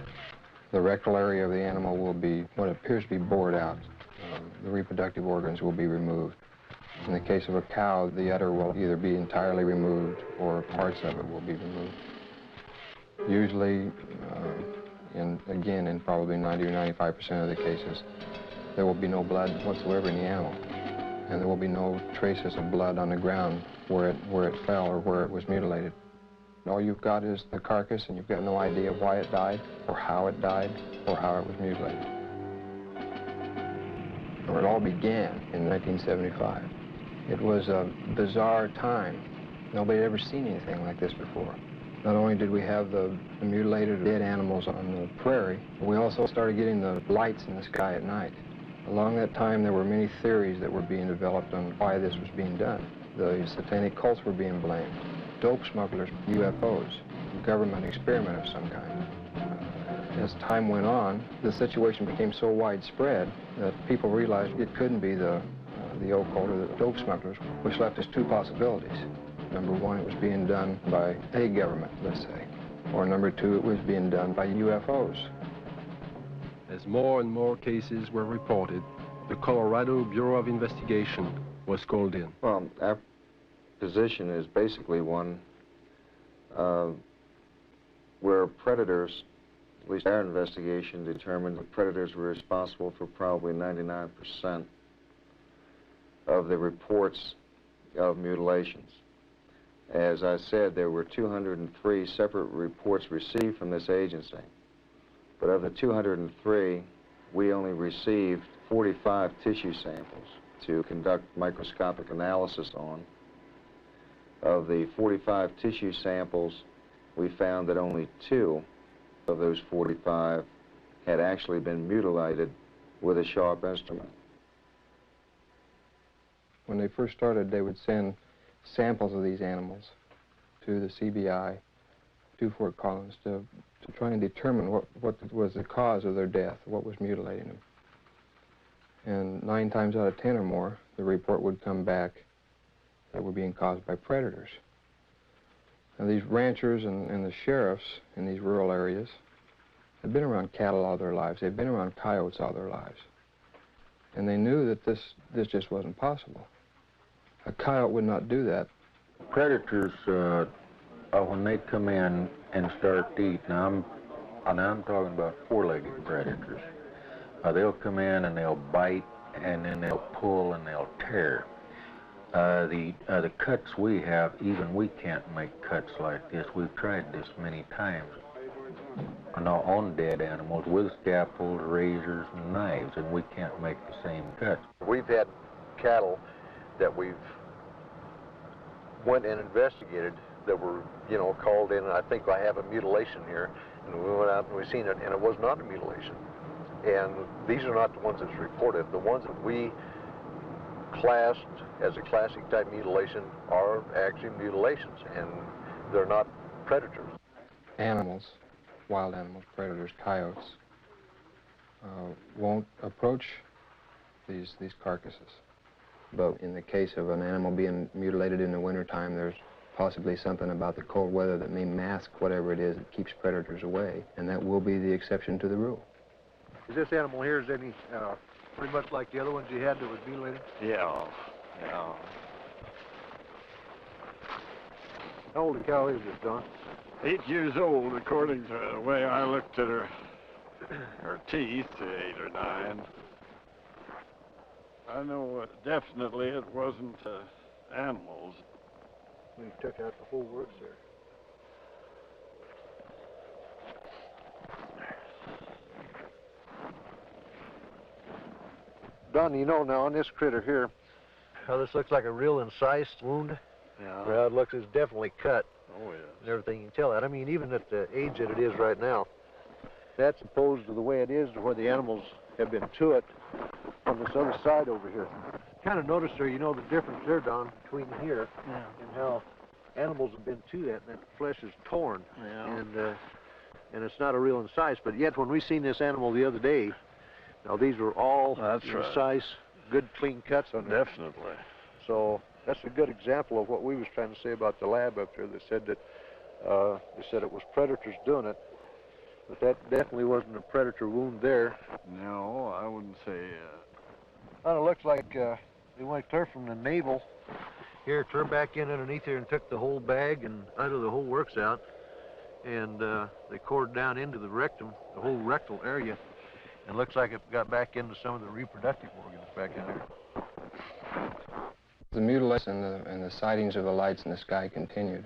The rectal area of the animal will be what appears to be bored out. The reproductive organs will be removed. In the case of a cow, the udder will either be entirely removed or parts of it will be removed. Usually, again, in probably 90 or 95% of the cases, there will be no blood whatsoever in the animal. And there will be no traces of blood on the ground where it fell or where it was mutilated. All you've got is the carcass, and you've got no idea why it died, or how it died, or how it was mutilated. It all began in 1975. It was a bizarre time. Nobody had ever seen anything like this before. Not only did we have the mutilated dead animals on the prairie, but we also started getting the lights in the sky at night. Along that time, there were many theories that were being developed on why this was being done. The satanic cults were being blamed, dope smugglers, UFOs, a government experiment of some kind. As time went on, the situation became so widespread that people realized it couldn't be the occult or the dope smugglers, which left us two possibilities. Number one, it was being done by a government, let's say. Or number two, it was being done by UFOs. As more and more cases were reported, the Colorado Bureau of Investigation was called in. Well, our position is basically one where predators, at least our investigation determined that predators were responsible for probably 99% of the reports of mutilations. As I said, there were 203 separate reports received from this agency. But of the 203, we only received 45 tissue samples to conduct microscopic analysis on. Of the 45 tissue samples, we found that only 2 of those 45 had actually been mutilated with a sharp instrument. When they first started, they would send samples of these animals to the CBI, to Fort Collins, to try and determine what was the cause of their death, what was mutilating them. And 9 times out of 10 or more, the report would come back that were being caused by predators. Now, these ranchers and the sheriffs in these rural areas had been around cattle all their lives. They'd been around coyotes all their lives. And they knew that this just wasn't possible. A coyote would not do that. Predators, when they come in and start to eat, now I'm talking about 4-legged predators. They'll come in and they'll bite, and then they'll pull and they'll tear. The cuts we have, even we can't make cuts like this. We've tried this many times on dead animals with scalpels, razors, and knives, and we can't make the same cuts. We've had cattle that we've went and investigated that were, called in, and I think I have a mutilation here, and we went out and we seen it, and it was not a mutilation. And these are not the ones that's reported. The ones that we classed as a classic type mutilation are actually mutilations, and they're not predators. Animals, wild animals, predators, coyotes, won't approach these carcasses. But in the case of an animal being mutilated in the wintertime, there's possibly something about the cold weather that may mask whatever it is that keeps predators away, and that will be the exception to the rule. Is this animal here, is any pretty much like the other ones you had that was mutilated? Yeah. How old a cow is this, Don? 8 years old, according to the way I looked at her teeth, 8 or 9. I know definitely it wasn't animals. We took out the whole works there. Don, now on this critter here, how this looks like a real incised wound. Yeah. Well, it looks, it's definitely cut. Oh, yes. And everything, you can tell that. I mean, even at the age that it is right now, that's opposed to the way it is to where the animals have been to it on this other side over here. Kind of notice there, the difference there, Don, between here and how animals have been to that, and that flesh is torn. Yeah. And it's not a real incise, but yet when we seen this animal the other day, now these were all incise, good clean cuts on there. Definitely. So that's a good example of what we was trying to say about the lab up there. They said that it was predators doing it, but that definitely wasn't a predator wound there. No, I wouldn't say. It looks like they went clear from the navel here, clear back in underneath here, and took the whole bag and out of the whole works out, and they cored down into the rectum, the whole rectal area. It looks like it got back into some of the reproductive organs back in there. The mutilation and the sightings of the lights in the sky continued.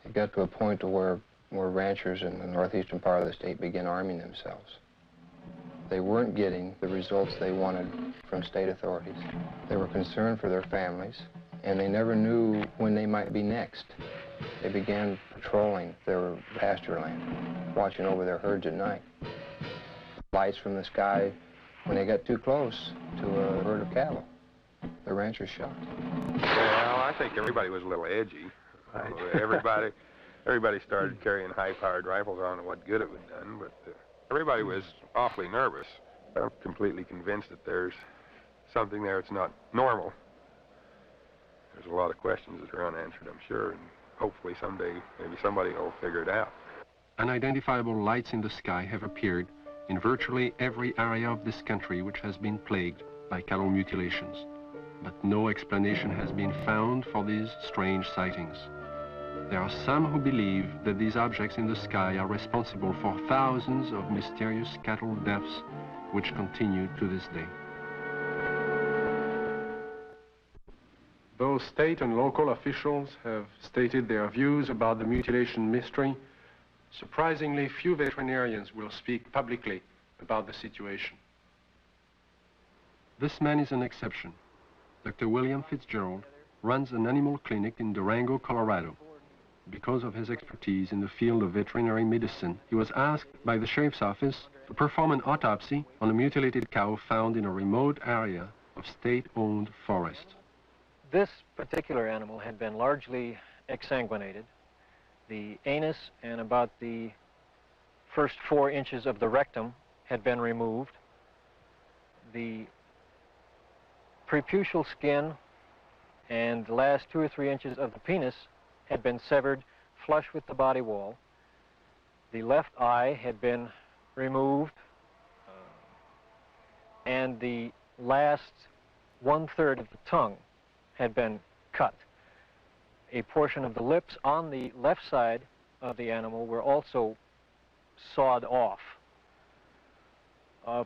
It got to a point to where ranchers in the northeastern part of the state began arming themselves. They weren't getting the results they wanted from state authorities. They were concerned for their families, and they never knew when they might be next. They began patrolling their pasture land, watching over their herds at night. Lights from the sky, when they got too close to a herd of cattle, the ranchers shot. Well, I think everybody was a little edgy. Right. Everybody started carrying high-powered rifles. I don't know what good it would have done, but everybody was awfully nervous. I'm completely convinced that there's something there that's not normal. There's a lot of questions that are unanswered, I'm sure, and hopefully someday maybe somebody will figure it out. Unidentifiable lights in the sky have appeared in virtually every area of this country which has been plagued by cattle mutilations. But no explanation has been found for these strange sightings. There are some who believe that these objects in the sky are responsible for thousands of mysterious cattle deaths which continue to this day. Though state and local officials have stated their views about the mutilation mystery, surprisingly few veterinarians will speak publicly about the situation. This man is an exception. Dr. William Fitzgerald runs an animal clinic in Durango, Colorado. Because of his expertise in the field of veterinary medicine, he was asked by the sheriff's office to perform an autopsy on a mutilated cow found in a remote area of state-owned forest. This particular animal had been largely exsanguinated. The anus and about the first 4 inches of the rectum had been removed. The preputial skin and the last 2 or 3 inches of the penis had been severed flush with the body wall. The left eye had been removed, and the last 1/3 of the tongue had been cut. A portion of the lips on the left side of the animal were also sawed off,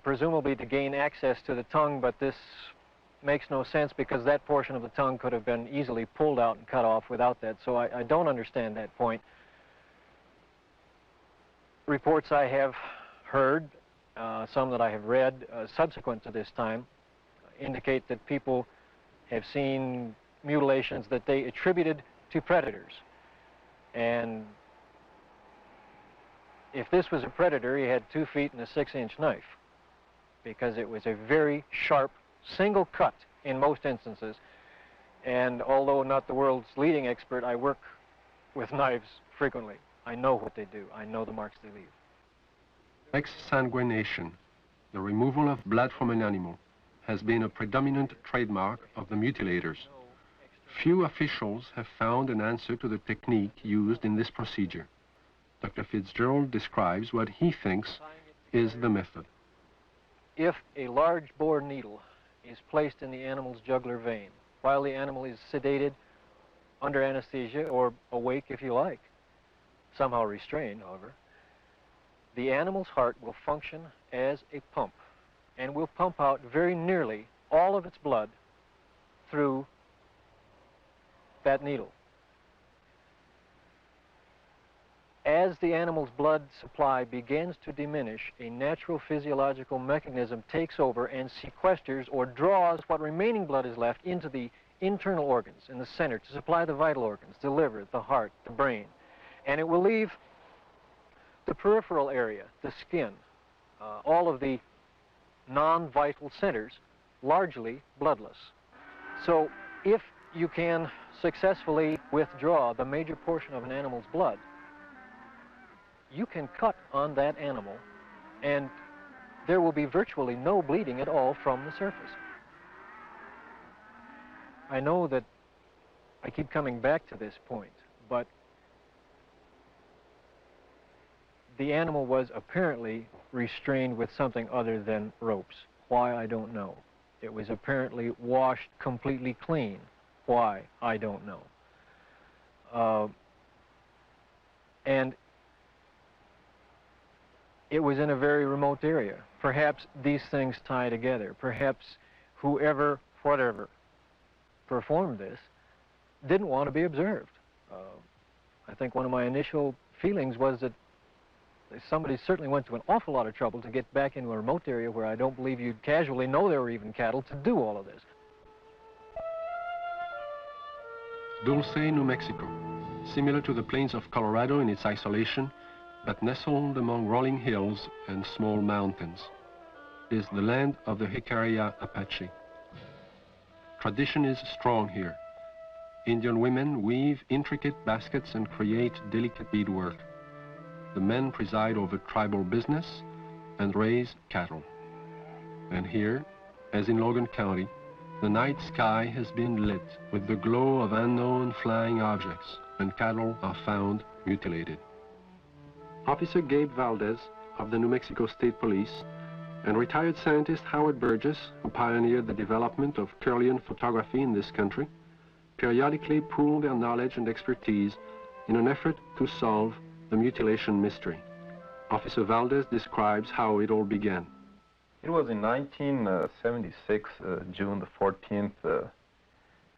presumably to gain access to the tongue, but this makes no sense because that portion of the tongue could have been easily pulled out and cut off without that, so I don't understand that point. Reports I have heard, some that I have read subsequent to this time, indicate that people have seen mutilations that they attributed to predators. And if this was a predator, he had 2 feet and a 6-inch knife, because it was a very sharp single cut in most instances. And although not the world's leading expert, I work with knives frequently. I know what they do. I know the marks they leave. Exsanguination, the removal of blood from an animal, has been a predominant trademark of the mutilators. Few officials have found an answer to the technique used in this procedure. Dr. Fitzgerald describes what he thinks is the method. If a large bore needle is placed in the animal's jugular vein while the animal is sedated, under anesthesia, or awake if you like, somehow restrained, however, the animal's heart will function as a pump and will pump out very nearly all of its blood through that needle. As the animal's blood supply begins to diminish, a natural physiological mechanism takes over and sequesters or draws what remaining blood is left into the internal organs in the center to supply the vital organs, the liver, the heart, the brain. And it will leave the peripheral area, the skin, all of the non-vital centers, largely bloodless. So if you can successfully withdraw the major portion of an animal's blood, you can cut on that animal and there will be virtually no bleeding at all from the surface. I know that I keep coming back to this point, but the animal was apparently restrained with something other than ropes. Why, I don't know. It was apparently washed completely clean. Why, I don't know. And it was in a very remote area. Perhaps these things tie together. Perhaps whoever, whatever, performed this didn't want to be observed. I think one of my initial feelings was that somebody certainly went to an awful lot of trouble to get back into a remote area where I don't believe you'd casually know there were even cattle to do all of this. Dulce, New Mexico, similar to the plains of Colorado in its isolation, but nestled among rolling hills and small mountains, is the land of the Jicarilla Apache. Tradition is strong here. Indian women weave intricate baskets and create delicate beadwork. The men preside over tribal business and raise cattle. And here, as in Logan County, the night sky has been lit with the glow of unknown flying objects, and cattle are found mutilated. Officer Gabe Valdez of the New Mexico State Police and retired scientist Howard Burgess, who pioneered the development of Kirlian photography in this country, periodically pool their knowledge and expertise in an effort to solve the mutilation mystery. Officer Valdez describes how it all began. It was in 1976, June the 14th,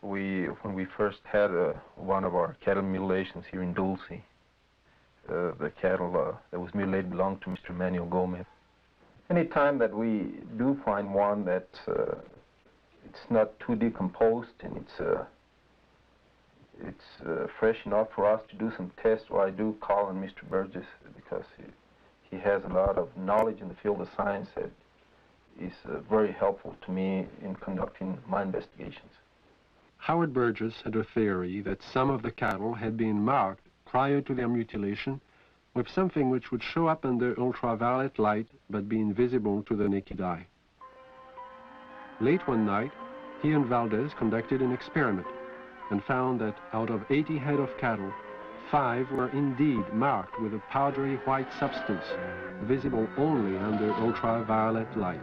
when we first had one of our cattle mutilations here in Dulce. The cattle that was mutilated belonged to Mr. Manuel Gomez. Any time that we do find one that it's not too decomposed and it's fresh enough for us to do some tests, well, I do call on Mr. Burgess because he has a lot of knowledge in the field of science that is very helpful to me in conducting my investigations. Howard Burgess had a theory that some of the cattle had been marked prior to their mutilation with something which would show up under ultraviolet light but be invisible to the naked eye. Late one night, he and Valdez conducted an experiment and found that out of 80 head of cattle, 5 were indeed marked with a powdery white substance, visible only under ultraviolet light.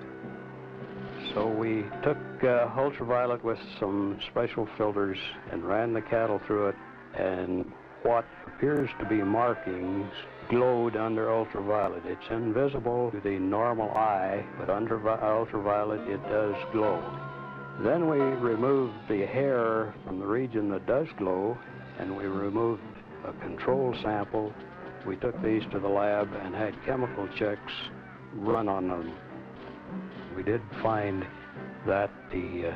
So we took ultraviolet with some special filters and ran the cattle through it, and what appears to be markings glowed under ultraviolet. It's invisible to the normal eye, but under ultraviolet it does glow. Then we removed the hair from the region that does glow, and we removed a control sample. We took these to the lab and had chemical checks run on them. We did find that the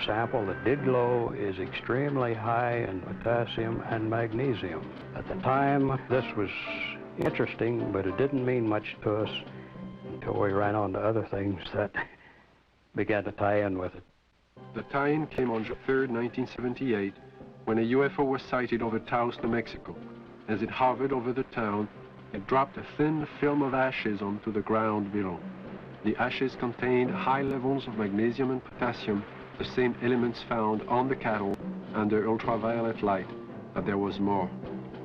sample that did glow is extremely high in potassium and magnesium. At the time, this was interesting, but it didn't mean much to us until we ran on to other things that began to tie in with it. The tie-in came on June 3rd, 1978, when a UFO was sighted over Taos, New Mexico. As it hovered over the town, it dropped a thin film of ashes onto the ground below. The ashes contained high levels of magnesium and potassium, the same elements found on the cattle under ultraviolet light, but there was more.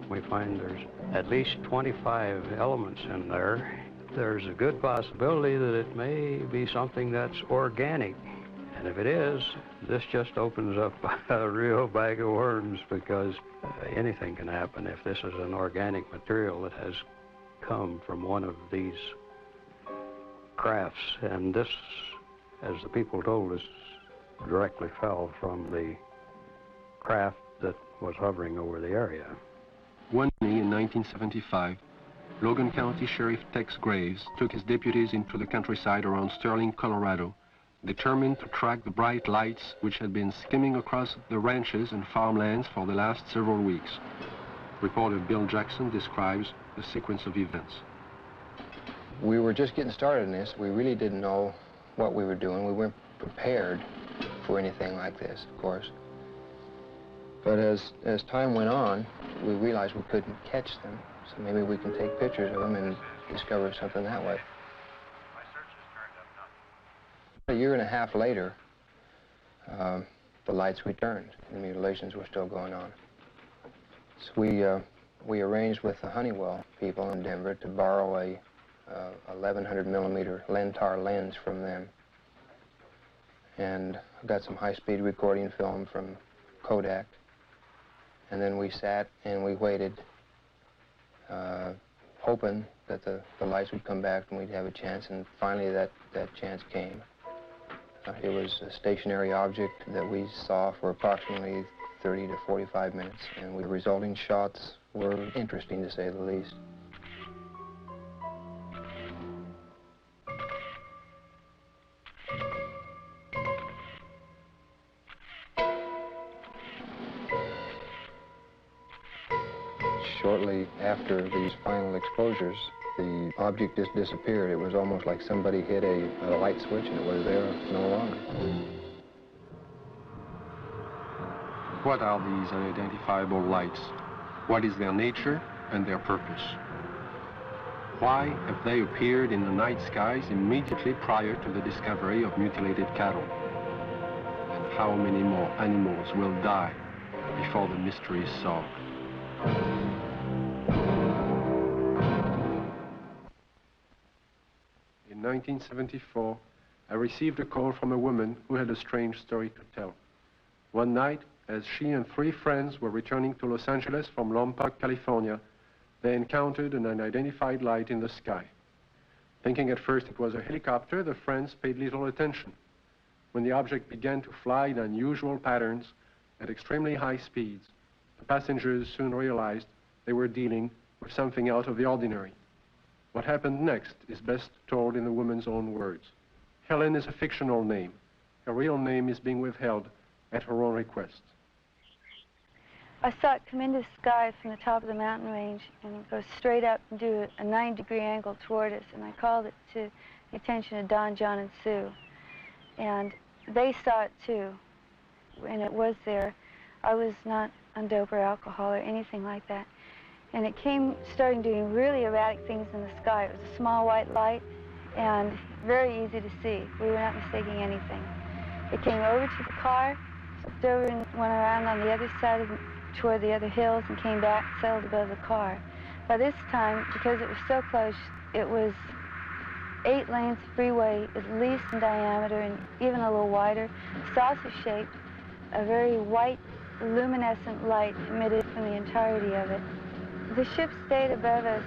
We find there's at least 25 elements in there. There's a good possibility that it may be something that's organic. And if it is, this just opens up a real bag of worms, because anything can happen if this is an organic material that has come from one of these crafts. And this, as the people told us, directly fell from the craft that was hovering over the area. One day in 1975, Logan County Sheriff Tex Graves took his deputies into the countryside around Sterling, Colorado, determined to track the bright lights which had been skimming across the ranches and farmlands for the last several weeks. Reporter Bill Jackson describes the sequence of events. We were just getting started in this. We really didn't know what we were doing. We weren't prepared for anything like this, of course. But as time went on, we realized we couldn't catch them, so maybe we can take pictures of them and discover something that way. A year and a half later, the lights returned. The mutilations were still going on. So we arranged with the Honeywell people in Denver to borrow a 1100 millimeter Lentar lens from them. And got some high-speed recording film from Kodak. And then we sat and we waited, hoping that the lights would come back and we'd have a chance, and finally that chance came. It was a stationary object that we saw for approximately 30 to 45 minutes, and the resulting shots were interesting, to say the least. Shortly after these final exposures, the object just disappeared. It was almost like somebody hit a light switch and it was there no longer. What are these unidentifiable lights? What is their nature and their purpose? Why have they appeared in the night skies immediately prior to the discovery of mutilated cattle? And how many more animals will die before the mystery is solved? In 1974, I received a call from a woman who had a strange story to tell. One night, as she and 3 friends were returning to Los Angeles from Lompoc, California, they encountered an unidentified light in the sky. Thinking at first it was a helicopter, the friends paid little attention. When the object began to fly in unusual patterns at extremely high speeds, the passengers soon realized they were dealing with something out of the ordinary. What happened next is best told in the woman's own words. Helen is a fictional name. Her real name is being withheld at her own request. I saw it come into the sky from the top of the mountain range and go straight up and do a 90-degree angle toward us, and I called it to the attention of Don, John, and Sue. And they saw it too. and it was there. I was not on dope or alcohol or anything like that. And it started doing really erratic things in the sky. It was a small white light and very easy to see. We were not mistaking anything. It came over to the car, flipped over and went around on the other side toward the other hills and came back, settled above the car. By this time, because it was so close, it was 8 lanes of freeway, at least in diameter and even a little wider, saucer-shaped, a very white, luminescent light emitted from the entirety of it. The ship stayed above us,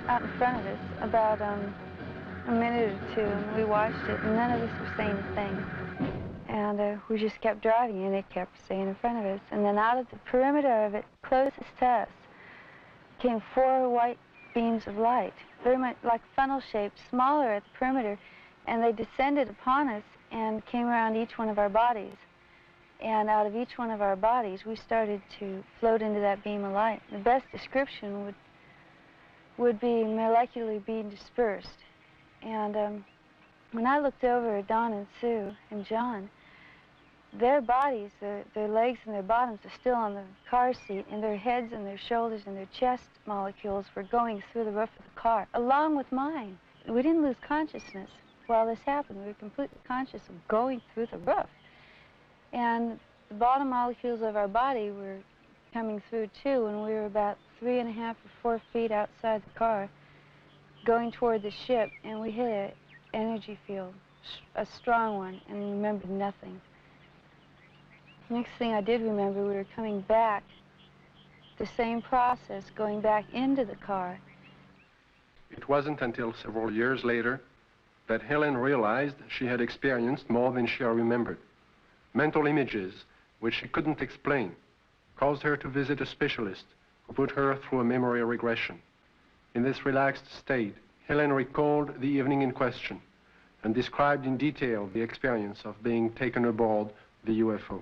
out in front of us, about a minute or two, and we watched it, and none of us were saying a thing. And we just kept driving, and it kept staying in front of us. And then out of the perimeter of it, closest to us, came 4 white beams of light, very much like funnel-shaped, smaller at the perimeter, and they descended upon us and came around each one of our bodies. And out of each one of our bodies, we started to float into that beam of light. The best description would be molecularly being dispersed. And when I looked over at Don and Sue and John, their bodies, their legs and their bottoms are still on the car seat, and their heads and their shoulders and their chest molecules were going through the roof of the car, along with mine. We didn't lose consciousness while this happened. We were completely conscious of going through the roof. And the bottom molecules of our body were coming through too, and we were about 3.5 or 4 feet outside the car, going toward the ship, and we hit an energy field, a strong one, and remembered nothing. Next thing I did remember, we were coming back, the same process, going back into the car. It wasn't until several years later that Helen realized she had experienced more than she remembered. Mental images, which she couldn't explain, caused her to visit a specialist who put her through a memory regression. In this relaxed state, Helen recalled the evening in question and described in detail the experience of being taken aboard the UFO.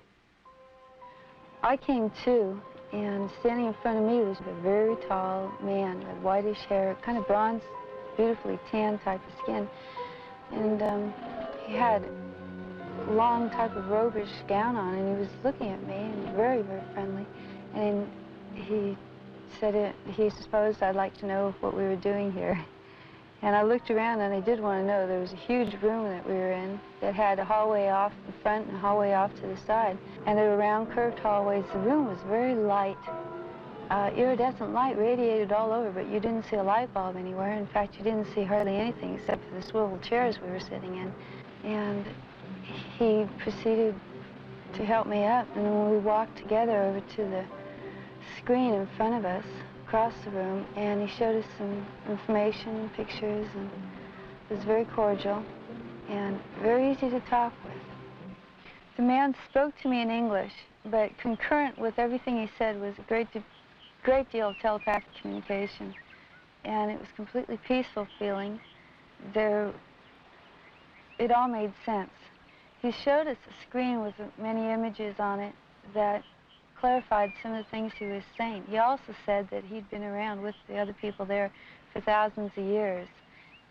I came to, and standing in front of me was a very tall man with whitish hair, kind of bronze, beautifully tan type of skin. And he had a long type of robish gown on, and he was looking at me, and very, very friendly. And he said he supposed I'd like to know what we were doing here. And I looked around, and I did want to know. There was a huge room that we were in that had a hallway off the front and a hallway off to the side. And they were round, curved hallways. The room was very light. Iridescent light radiated all over, but you didn't see a light bulb anywhere. In fact, you didn't see hardly anything except for the swivel chairs we were sitting in. And he proceeded to help me up, and when we walked together over to the screen in front of us, across the room, and he showed us some information and pictures, and it was very cordial and very easy to talk with. The man spoke to me in English, but concurrent with everything he said was a great deal of telepathic communication, and it was completely peaceful feeling. It all made sense. He showed us a screen with many images on it that clarified some of the things he was saying. He also said that he'd been around with the other people there for thousands of years,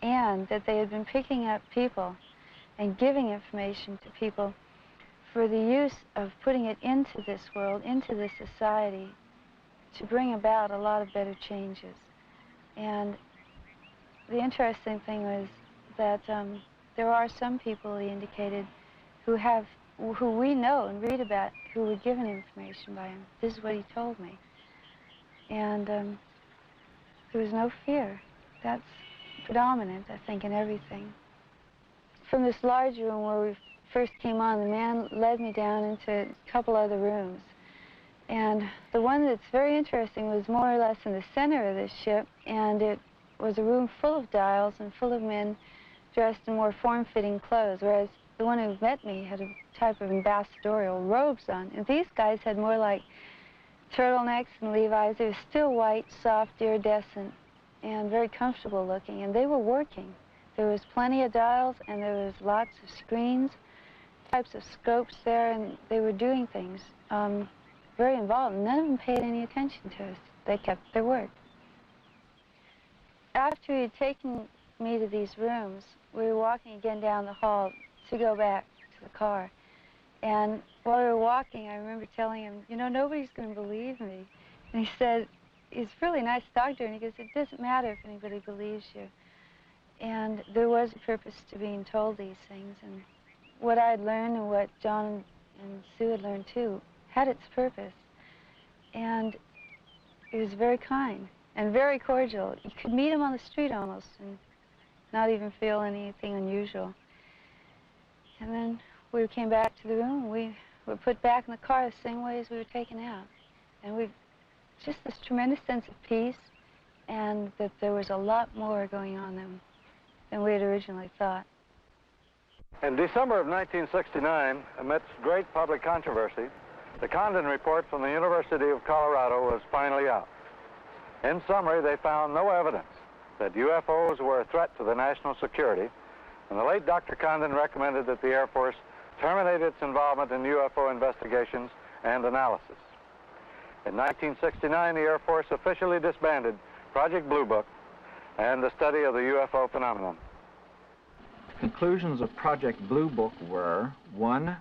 and that they had been picking up people and giving information to people for the use of putting it into this world, into this society, to bring about a lot of better changes. And the interesting thing was that there are some people, he indicated, who we know and read about, who were given information by him. This is what he told me. And there was no fear. That's predominant, I think, in everything. From this large room where we first came on, the man led me down into a couple other rooms. And the one that's very interesting was more or less in the center of this ship, and it was a room full of dials and full of men dressed in more form-fitting clothes, whereas the one who met me had a type of ambassadorial robes on. And these guys had more like turtlenecks and Levi's. They were still white, soft, iridescent, and very comfortable looking, and they were working. There was plenty of dials, and there was lots of screens, types of scopes there, and they were doing things very involved. None of them paid any attention to us. They kept their word. After he had taken me to these rooms, we were walking again down the hall to go back to the car. And while we were walking, I remember telling him, you know, nobody's going to believe me. And he said, it's really nice to talk to her, and he goes, it doesn't matter if anybody believes you. And there was a purpose to being told these things, and what I had learned and what John and Sue had learned too had its purpose. And it was very kind and very cordial. You could meet him on the street almost and not even feel anything unusual. And then we came back to the room, and we were put back in the car the same way as we were taken out. And we just this tremendous sense of peace, and that there was a lot more going on than we had originally thought. In December of 1969, amidst great public controversy, the Condon report from the University of Colorado was finally out. In summary, they found no evidence that UFOs were a threat to the national security, and the late Dr. Condon recommended that the Air Force terminate its involvement in UFO investigations and analysis. In 1969, the Air Force officially disbanded Project Blue Book and the study of the UFO phenomenon. Conclusions of Project Blue Book were: 1,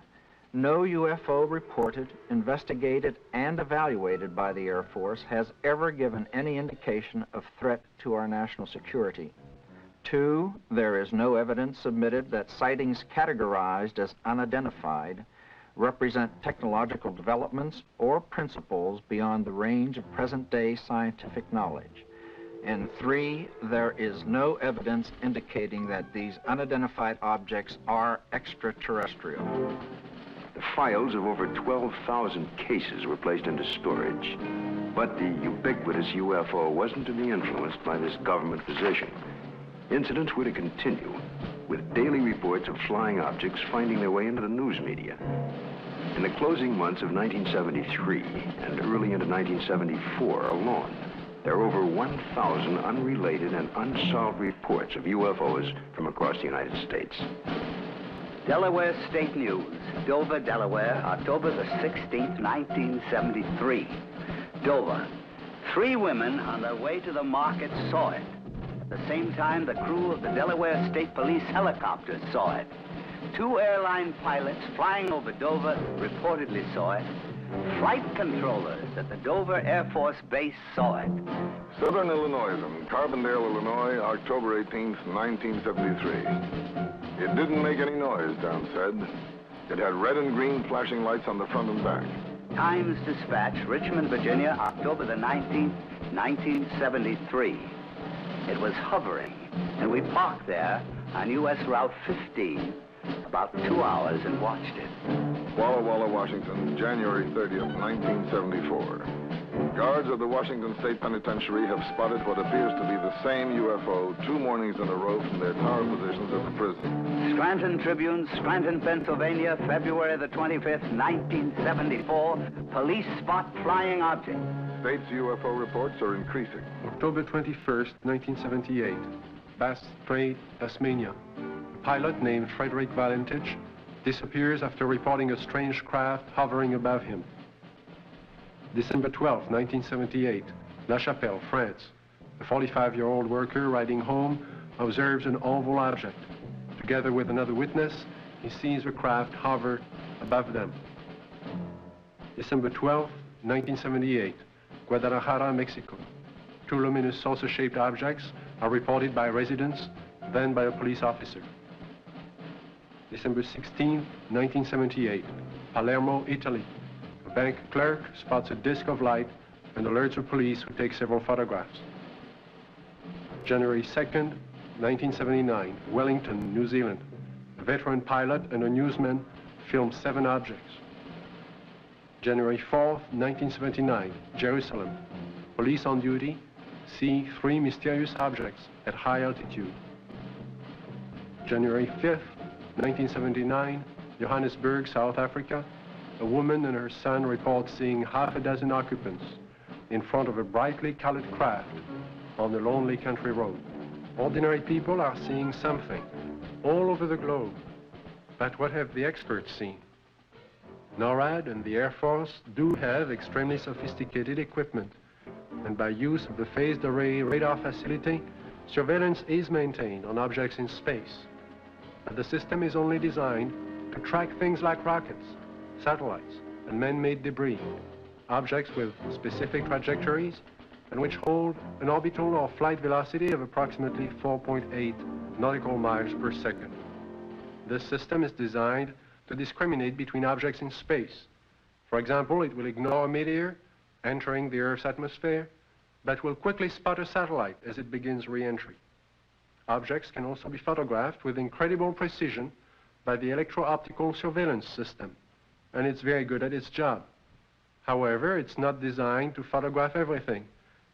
no UFO reported, investigated, and evaluated by the Air Force has ever given any indication of threat to our national security. 2, there is no evidence submitted that sightings categorized as unidentified represent technological developments or principles beyond the range of present-day scientific knowledge. And 3, there is no evidence indicating that these unidentified objects are extraterrestrial. The files of over 12,000 cases were placed into storage. But the ubiquitous UFO wasn't to be influenced by this government position. Incidents were to continue, with daily reports of flying objects finding their way into the news media. In the closing months of 1973 and early into 1974 alone, there are over 1,000 unrelated and unsolved reports of UFOs from across the United States. Delaware State News, Dover, Delaware, October the 16th, 1973. Dover. 3 women on their way to the market saw it. At the same time, the crew of the Delaware State Police helicopter saw it. 2 airline pilots flying over Dover reportedly saw it. Flight controllers at the Dover Air Force Base saw it. Southern Illinois and Carbondale, Illinois, October 18th, 1973. It didn't make any noise, Don said. It had red and green flashing lights on the front and back. Times Dispatch, Richmond, Virginia, October the 19th, 1973. It was hovering, and we parked there on U.S. Route 15 about 2 hours and watched it. Walla Walla, Washington, January 30th, 1974. Guards of the Washington State Penitentiary have spotted what appears to be the same UFO 2 mornings in a row from their tower positions at the prison. Scranton Tribune, Scranton, Pennsylvania, February the 25th, 1974. Police spot flying object. State's UFO reports are increasing. October 21st, 1978, Bass Strait, Tasmania. A pilot named Frederick Valentich disappears after reporting a strange craft hovering above him. December 12, 1978, La Chapelle, France. A 45-year-old worker riding home observes an oval object. Together with another witness, he sees the craft hover above them. December 12, 1978, Guadalajara, Mexico. 2 luminous saucer-shaped objects are reported by residents, then by a police officer. December 16, 1978, Palermo, Italy. A bank clerk spots a disc of light and alerts the police, who take several photographs. January 2nd, 1979, Wellington, New Zealand. A veteran pilot and a newsman film 7 objects. January 4th, 1979, Jerusalem. Police on duty see 3 mysterious objects at high altitude. January 5th, 1979, Johannesburg, South Africa. A woman and her son report seeing half a dozen occupants in front of a brightly colored craft on a lonely country road. Ordinary people are seeing something all over the globe. But what have the experts seen? NORAD and the Air Force do have extremely sophisticated equipment, and by use of the phased array radar facility, surveillance is maintained on objects in space. But the system is only designed to track things like rockets, satellites, and man-made debris, objects with specific trajectories and which hold an orbital or flight velocity of approximately 4.8 nautical miles per second. This system is designed to discriminate between objects in space. For example, it will ignore a meteor entering the Earth's atmosphere, but will quickly spot a satellite as it begins re-entry. Objects can also be photographed with incredible precision by the electro-optical surveillance system, and it's very good at its job. However, it's not designed to photograph everything,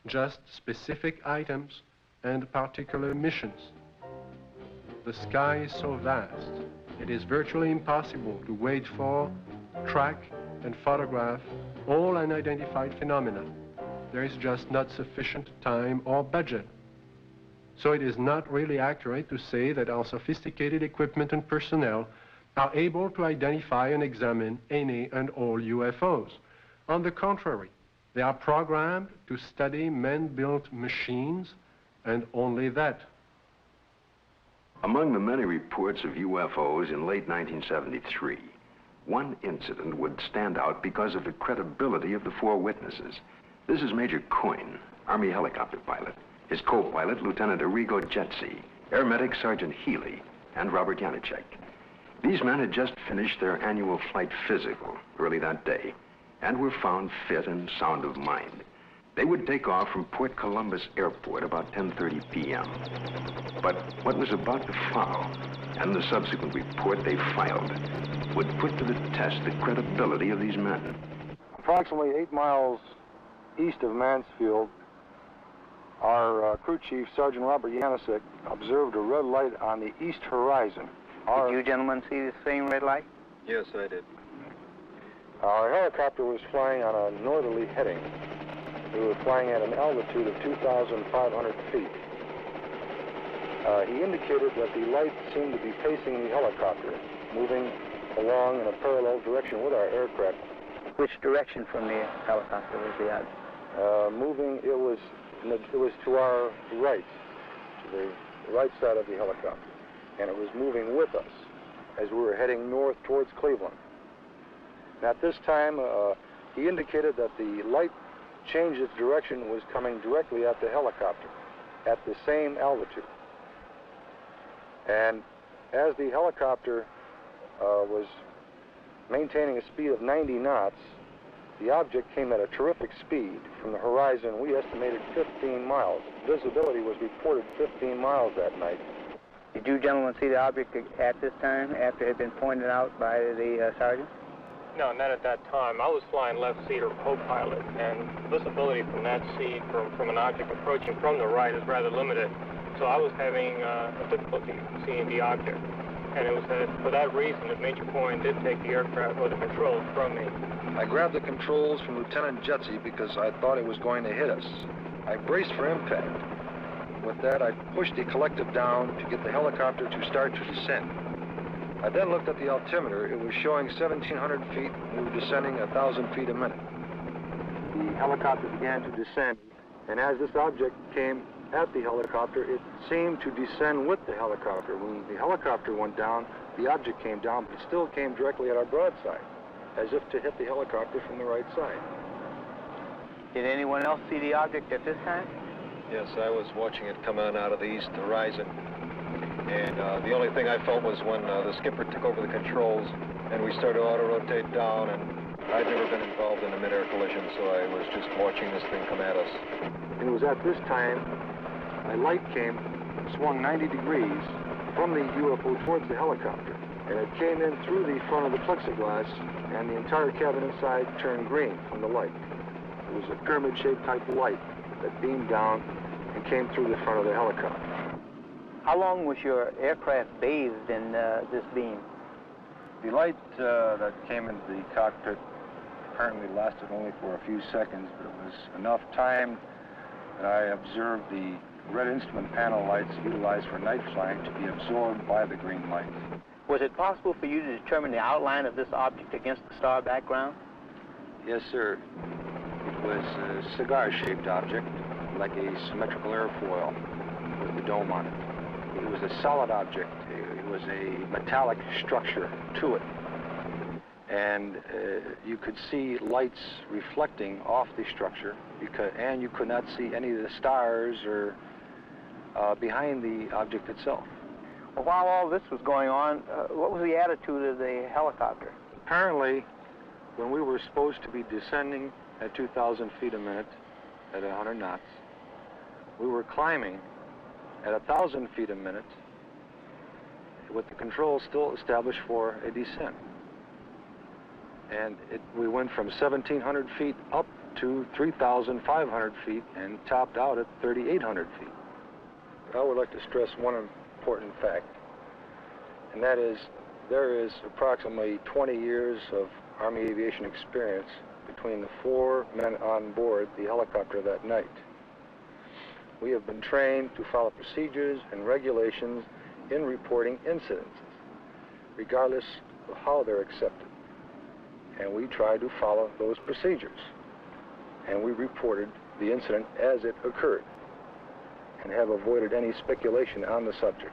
just specific items and particular missions. The sky is so vast, it is virtually impossible to wait for, track, and photograph all unidentified phenomena. There is just not sufficient time or budget. So it is not really accurate to say that our sophisticated equipment and personnel are able to identify and examine any and all UFOs. On the contrary, they are programmed to study man-built machines, and only that. Among the many reports of UFOs in late 1973, one incident would stand out because of the credibility of the four witnesses. This is Major Coyne, Army helicopter pilot, his co-pilot, Lieutenant Arrigo Jetsi, Air Medic Sergeant Healy, and Robert Janicek. These men had just finished their annual flight physical early that day and were found fit and sound of mind. They would take off from Port Columbus Airport about 10:30 p.m. But what was about to follow, and the subsequent report they filed, would put to the test the credibility of these men. Approximately 8 miles east of Mansfield, our crew chief, Sergeant Robert Janicek, observed a red light on the east horizon. Did you gentlemen see the same red light? Yes, I did. Our helicopter was flying on a northerly heading. We were flying at an altitude of 2,500 feet. He indicated that the light seemed to be pacing the helicopter, moving along in a parallel direction with our aircraft. Which direction from the helicopter was the at? It was to our right, to the right side of the helicopter, and it was moving with us as we were heading north towards Cleveland. And at this time, he indicated that the light changed its direction, was coming directly at the helicopter at the same altitude. And as the helicopter was maintaining a speed of 90 knots, the object came at a terrific speed from the horizon. We estimated 15 miles. Visibility was reported 15 miles that night. Did you gentlemen see the object at this time, after it had been pointed out by the sergeant? No, not at that time. I was flying left seat or co-pilot, and visibility from that seat from an object approaching from the right is rather limited. So I was having a difficulty seeing the object. And it was for that reason that Major Coyne did take the aircraft or the controls from me. I grabbed the controls from Lieutenant Jetsi because I thought it was going to hit us. I braced for impact. With that, I pushed the collective down to get the helicopter to start to descend. I then looked at the altimeter. It was showing 1,700 feet, and we were descending 1,000 feet a minute. The helicopter began to descend, and as this object came at the helicopter, it seemed to descend with the helicopter. When the helicopter went down, the object came down, but it still came directly at our broadside, as if to hit the helicopter from the right side. Did anyone else see the object at this time? Yes, I was watching it come on out of the east horizon. And the only thing I felt was when the skipper took over the controls and we started to auto-rotate down, and I'd never been involved in a mid-air collision, so I was just watching this thing come at us. It was at this time a light came, swung 90 degrees from the UFO towards the helicopter, and it came in through the front of the plexiglass, and the entire cabin inside turned green from the light. It was a pyramid-shaped type of light that beamed down and came through the front of the helicopter. How long was your aircraft bathed in this beam? The light that came into the cockpit apparently lasted only for a few seconds, but it was enough time that I observed the red instrument panel lights utilized for night flying to be absorbed by the green light. Was it possible for you to determine the outline of this object against the star background? Yes, sir. It was a cigar-shaped object, like a symmetrical airfoil with the dome on it. It was a solid object. It was a metallic structure to it. and you could see lights reflecting off the structure, and you could not see any of the stars or behind the object itself. Well, while all this was going on, what was the attitude of the helicopter? Apparently, when we were supposed to be descending at 2,000 feet a minute at 100 knots, we were climbing at 1,000 feet a minute with the controls still established for a descent. And we went from 1,700 feet up to 3,500 feet and topped out at 3,800 feet. I would like to stress one important fact, and that is there is approximately 20 years of Army aviation experience between the 4 men on board the helicopter that night. We have been trained to follow procedures and regulations in reporting incidents, regardless of how they're accepted. And we tried to follow those procedures. And we reported the incident as it occurred and have avoided any speculation on the subject.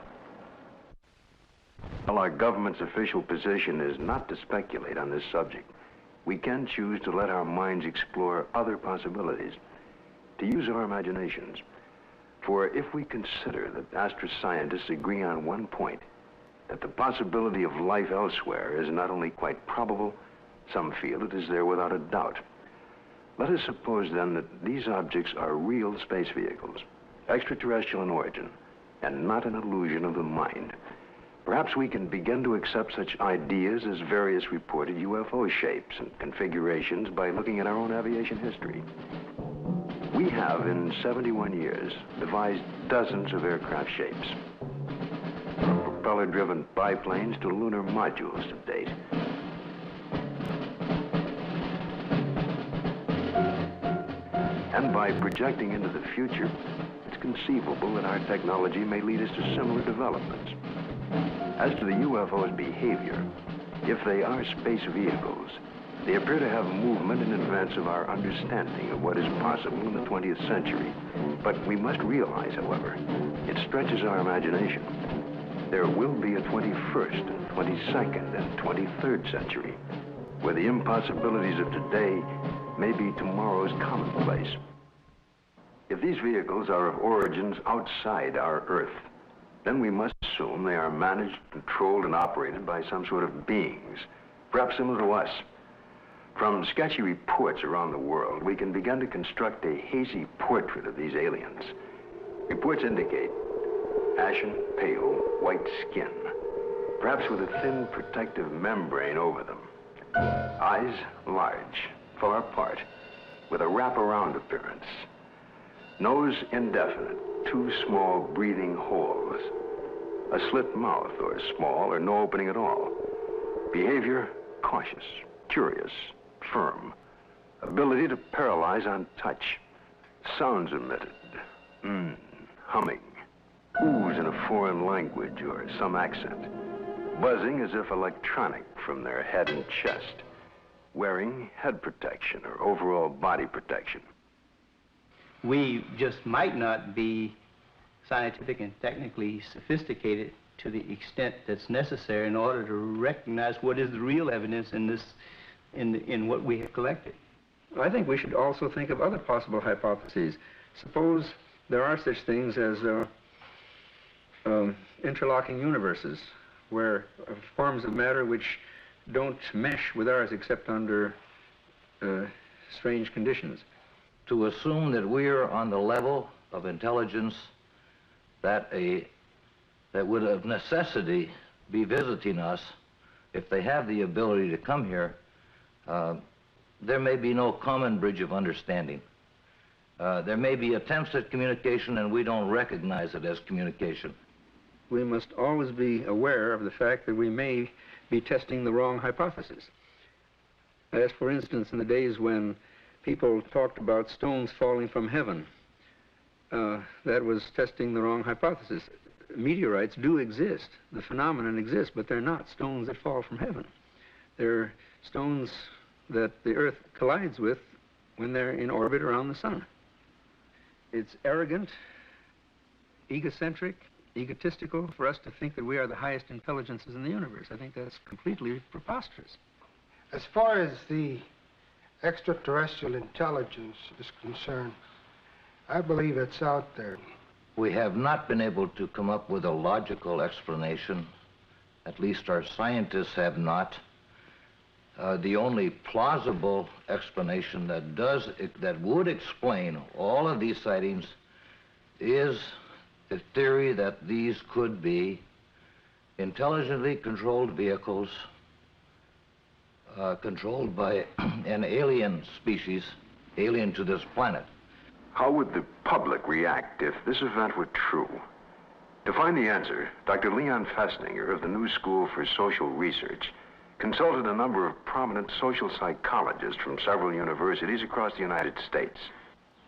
While our government's official position is not to speculate on this subject, we can choose to let our minds explore other possibilities, to use our imaginations. For if we consider that astroscientists agree on one point, that the possibility of life elsewhere is not only quite probable, some feel it is there without a doubt. Let us suppose then that these objects are real space vehicles, extraterrestrial in origin, and not an illusion of the mind. Perhaps we can begin to accept such ideas as various reported UFO shapes and configurations by looking at our own aviation history. We have, in 71 years, devised dozens of aircraft shapes, from propeller-driven biplanes to lunar modules to date. And by projecting into the future, it's conceivable that our technology may lead us to similar developments. As to the UFO's behavior, if they are space vehicles, they appear to have movement in advance of our understanding of what is possible in the 20th century. But we must realize, however, it stretches our imagination. There will be a 21st and 22nd and 23rd century, where the impossibilities of today may be tomorrow's commonplace. If these vehicles are of origins outside our Earth, then we must assume they are managed, controlled, and operated by some sort of beings, perhaps similar to us. From sketchy reports around the world, we can begin to construct a hazy portrait of these aliens. Reports indicate ashen, pale, white skin, perhaps with a thin protective membrane over them. Eyes large, far apart, with a wraparound appearance. Nose indefinite, 2 small breathing holes. A slit mouth, or small or no opening at all. Behavior, cautious, curious, firm. Ability to paralyze on touch. Sounds emitted. Humming. Oohs in a foreign language or some accent. Buzzing as if electronic from their head and chest. Wearing head protection or overall body protection. We just might not be scientific and technically sophisticated to the extent that's necessary in order to recognize what is the real evidence in this, in what we have collected. I think we should also think of other possible hypotheses. Suppose there are such things as interlocking universes, where forms of matter which don't mesh with ours except under strange conditions. To assume that we're on the level of intelligence that would of necessity be visiting us, if they have the ability to come here, there may be no common bridge of understanding. There may be attempts at communication and we don't recognize it as communication. We must always be aware of the fact that we may be testing the wrong hypothesis. As for instance, in the days when people talked about stones falling from heaven, that was testing the wrong hypothesis. Meteorites do exist. The phenomenon exists, but they're not stones that fall from heaven. They're stones that the Earth collides with when they're in orbit around the sun. It's arrogant, egocentric, egotistical for us to think that we are the highest intelligences in the universe. I think that's completely preposterous. As far as the extraterrestrial intelligence is concerned, I believe it's out there. We have not been able to come up with a logical explanation. At least our scientists have not. The only plausible explanation that would explain all of these sightings is the theory that these could be intelligently controlled vehicles controlled by an alien species, alien to this planet. How would the public react if this event were true? To find the answer, Dr. Leon Festinger of the New School for Social Research consulted a number of prominent social psychologists from several universities across the United States.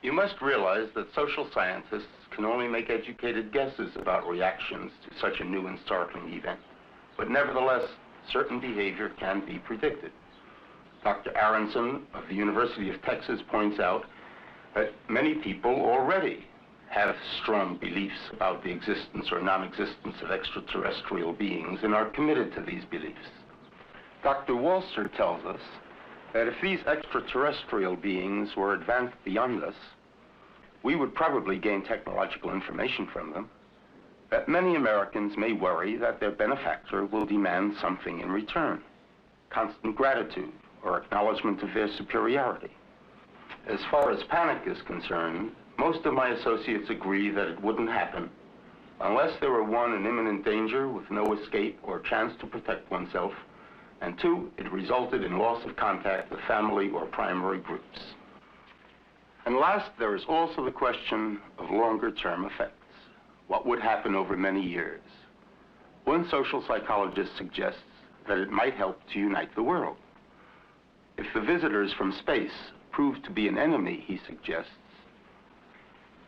You must realize that social scientists can only make educated guesses about reactions to such a new and startling event. But nevertheless, certain behavior can be predicted. Dr. Aronson of the University of Texas points out that many people already have strong beliefs about the existence or non-existence of extraterrestrial beings and are committed to these beliefs. Dr. Walser tells us that if these extraterrestrial beings were advanced beyond us, we would probably gain technological information from them, that many Americans may worry that their benefactor will demand something in return, constant gratitude or acknowledgement of their superiority. As far as panic is concerned, most of my associates agree that it wouldn't happen unless there were, one, an imminent danger with no escape or chance to protect oneself, and two, it resulted in loss of contact with family or primary groups. And last, there is also the question of longer-term effects. What would happen over many years? One social psychologist suggests that it might help to unite the world. If the visitors from space prove to be an enemy, he suggests,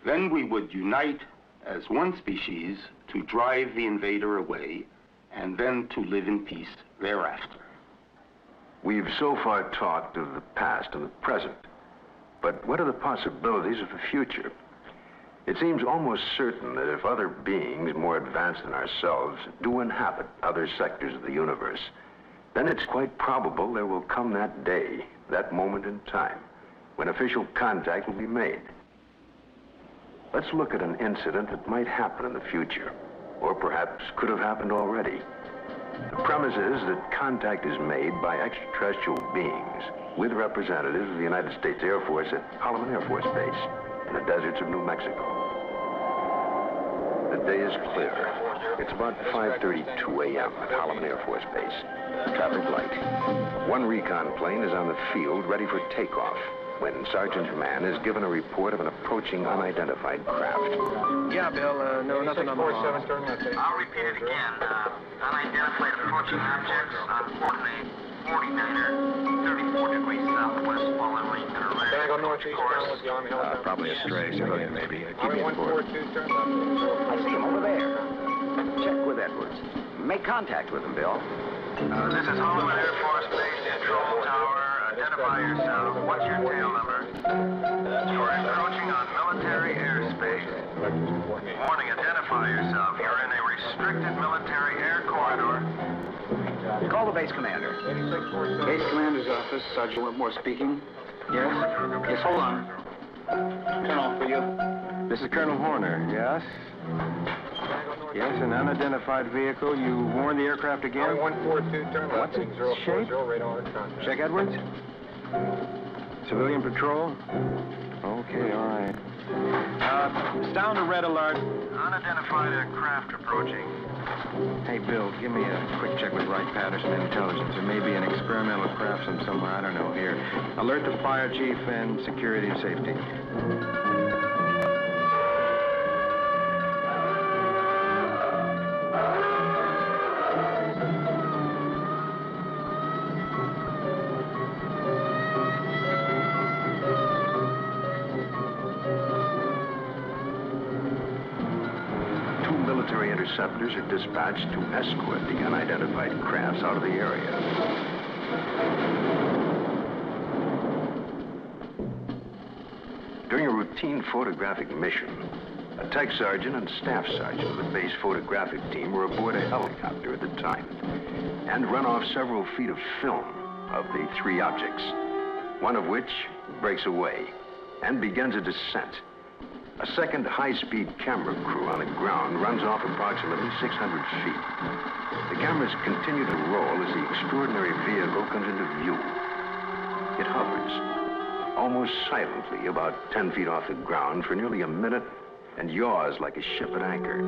then we would unite as one species to drive the invader away and then to live in peace thereafter. We've so far talked of the past and the present, but what are the possibilities of the future? It seems almost certain that if other beings more advanced than ourselves do inhabit other sectors of the universe, then it's quite probable there will come that day, that moment in time, when official contact will be made. Let's look at an incident that might happen in the future, or perhaps could have happened already. The premise is that contact is made by extraterrestrial beings with representatives of the United States Air Force at Holloman Air Force Base in the deserts of New Mexico. The day is clear. It's about 5:32 a.m. at Holloman Air Force Base. Traffic light. One recon plane is on the field ready for takeoff when Sergeant Mann is given a report of an approaching unidentified craft. Yeah, Bill, no, nothing on the log. I'll repeat it again. Unidentified approaching objects on coordinate 49er, 34 degrees southwest, following Lincoln Array. Can I go northeast down with the Army helicopter? Probably a stray civilian, maybe. Keep me informed. I see him over there. Check with Edwards. Make contact with him, Bill. This is Holloman Air Force Base Control Tower. Identify yourself. What's your tail number? You're encroaching on military airspace. Warning, identify yourself. You're in a restricted military air corridor. Call the base commander. Base commander's office, Sergeant Whitmore speaking. Yes? Yes, hold on. Colonel, for you. This is Colonel Horner, yes? Yes, an unidentified vehicle. You warned the aircraft again? 142, turn left. What's its shape? Check Edwards. Civilian patrol? Okay, all right. Sound a red alert. Unidentified aircraft approaching. Hey, Bill, give me a quick check with Wright Patterson Intelligence. There may be an experimental craft from somewhere, I don't know, here. Alert the fire chief and security and safety. Interceptors are dispatched to escort the unidentified crafts out of the area. During a routine photographic mission, a tech sergeant and staff sergeant of the base photographic team were aboard a helicopter at the time and run off several feet of film of the three objects, one of which breaks away and begins a descent. A second high-speed camera crew on the ground runs off approximately 600 feet. The cameras continue to roll as the extraordinary vehicle comes into view. It hovers, almost silently, about 10 feet off the ground for nearly a minute and yaws like a ship at anchor,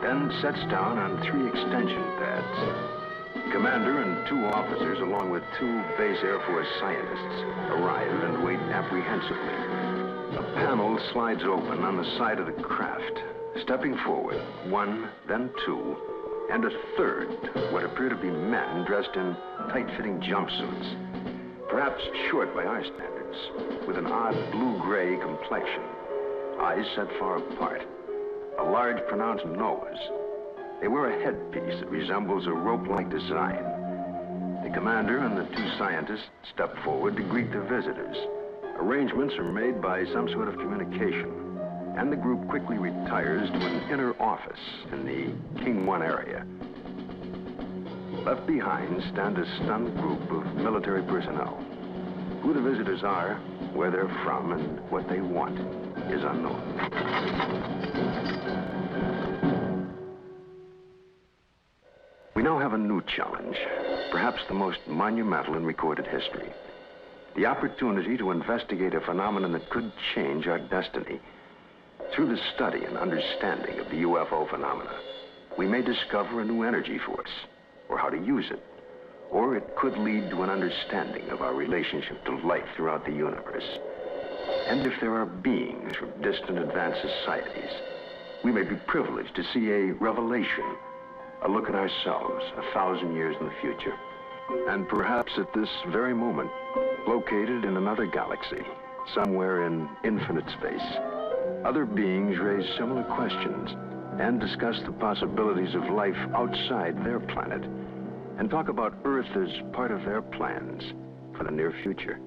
then sets down on 3 extension pads. The commander and 2 officers, along with 2 base Air Force scientists, arrive and wait apprehensively. A panel slides open on the side of the craft. Stepping forward, 1, then 2, and a third, what appear to be men dressed in tight-fitting jumpsuits, perhaps short by our standards, with an odd blue-gray complexion, eyes set far apart, a large pronounced nose. They wear a headpiece that resembles a rope-like design. The commander and the 2 scientists step forward to greet the visitors. Arrangements are made by some sort of communication, and the group quickly retires to an inner office in the King 1 area. Left behind stand a stunned group of military personnel. Who the visitors are, where they're from, and what they want is unknown. We now have a new challenge, perhaps the most monumental in recorded history. The opportunity to investigate a phenomenon that could change our destiny. Through the study and understanding of the UFO phenomena, we may discover a new energy force, or how to use it. Or it could lead to an understanding of our relationship to life throughout the universe. And if there are beings from distant advanced societies, we may be privileged to see a revelation, a look at ourselves 1,000 years in the future. And perhaps at this very moment, located in another galaxy, somewhere in infinite space, other beings raise similar questions and discuss the possibilities of life outside their planet and talk about Earth as part of their plans for the near future.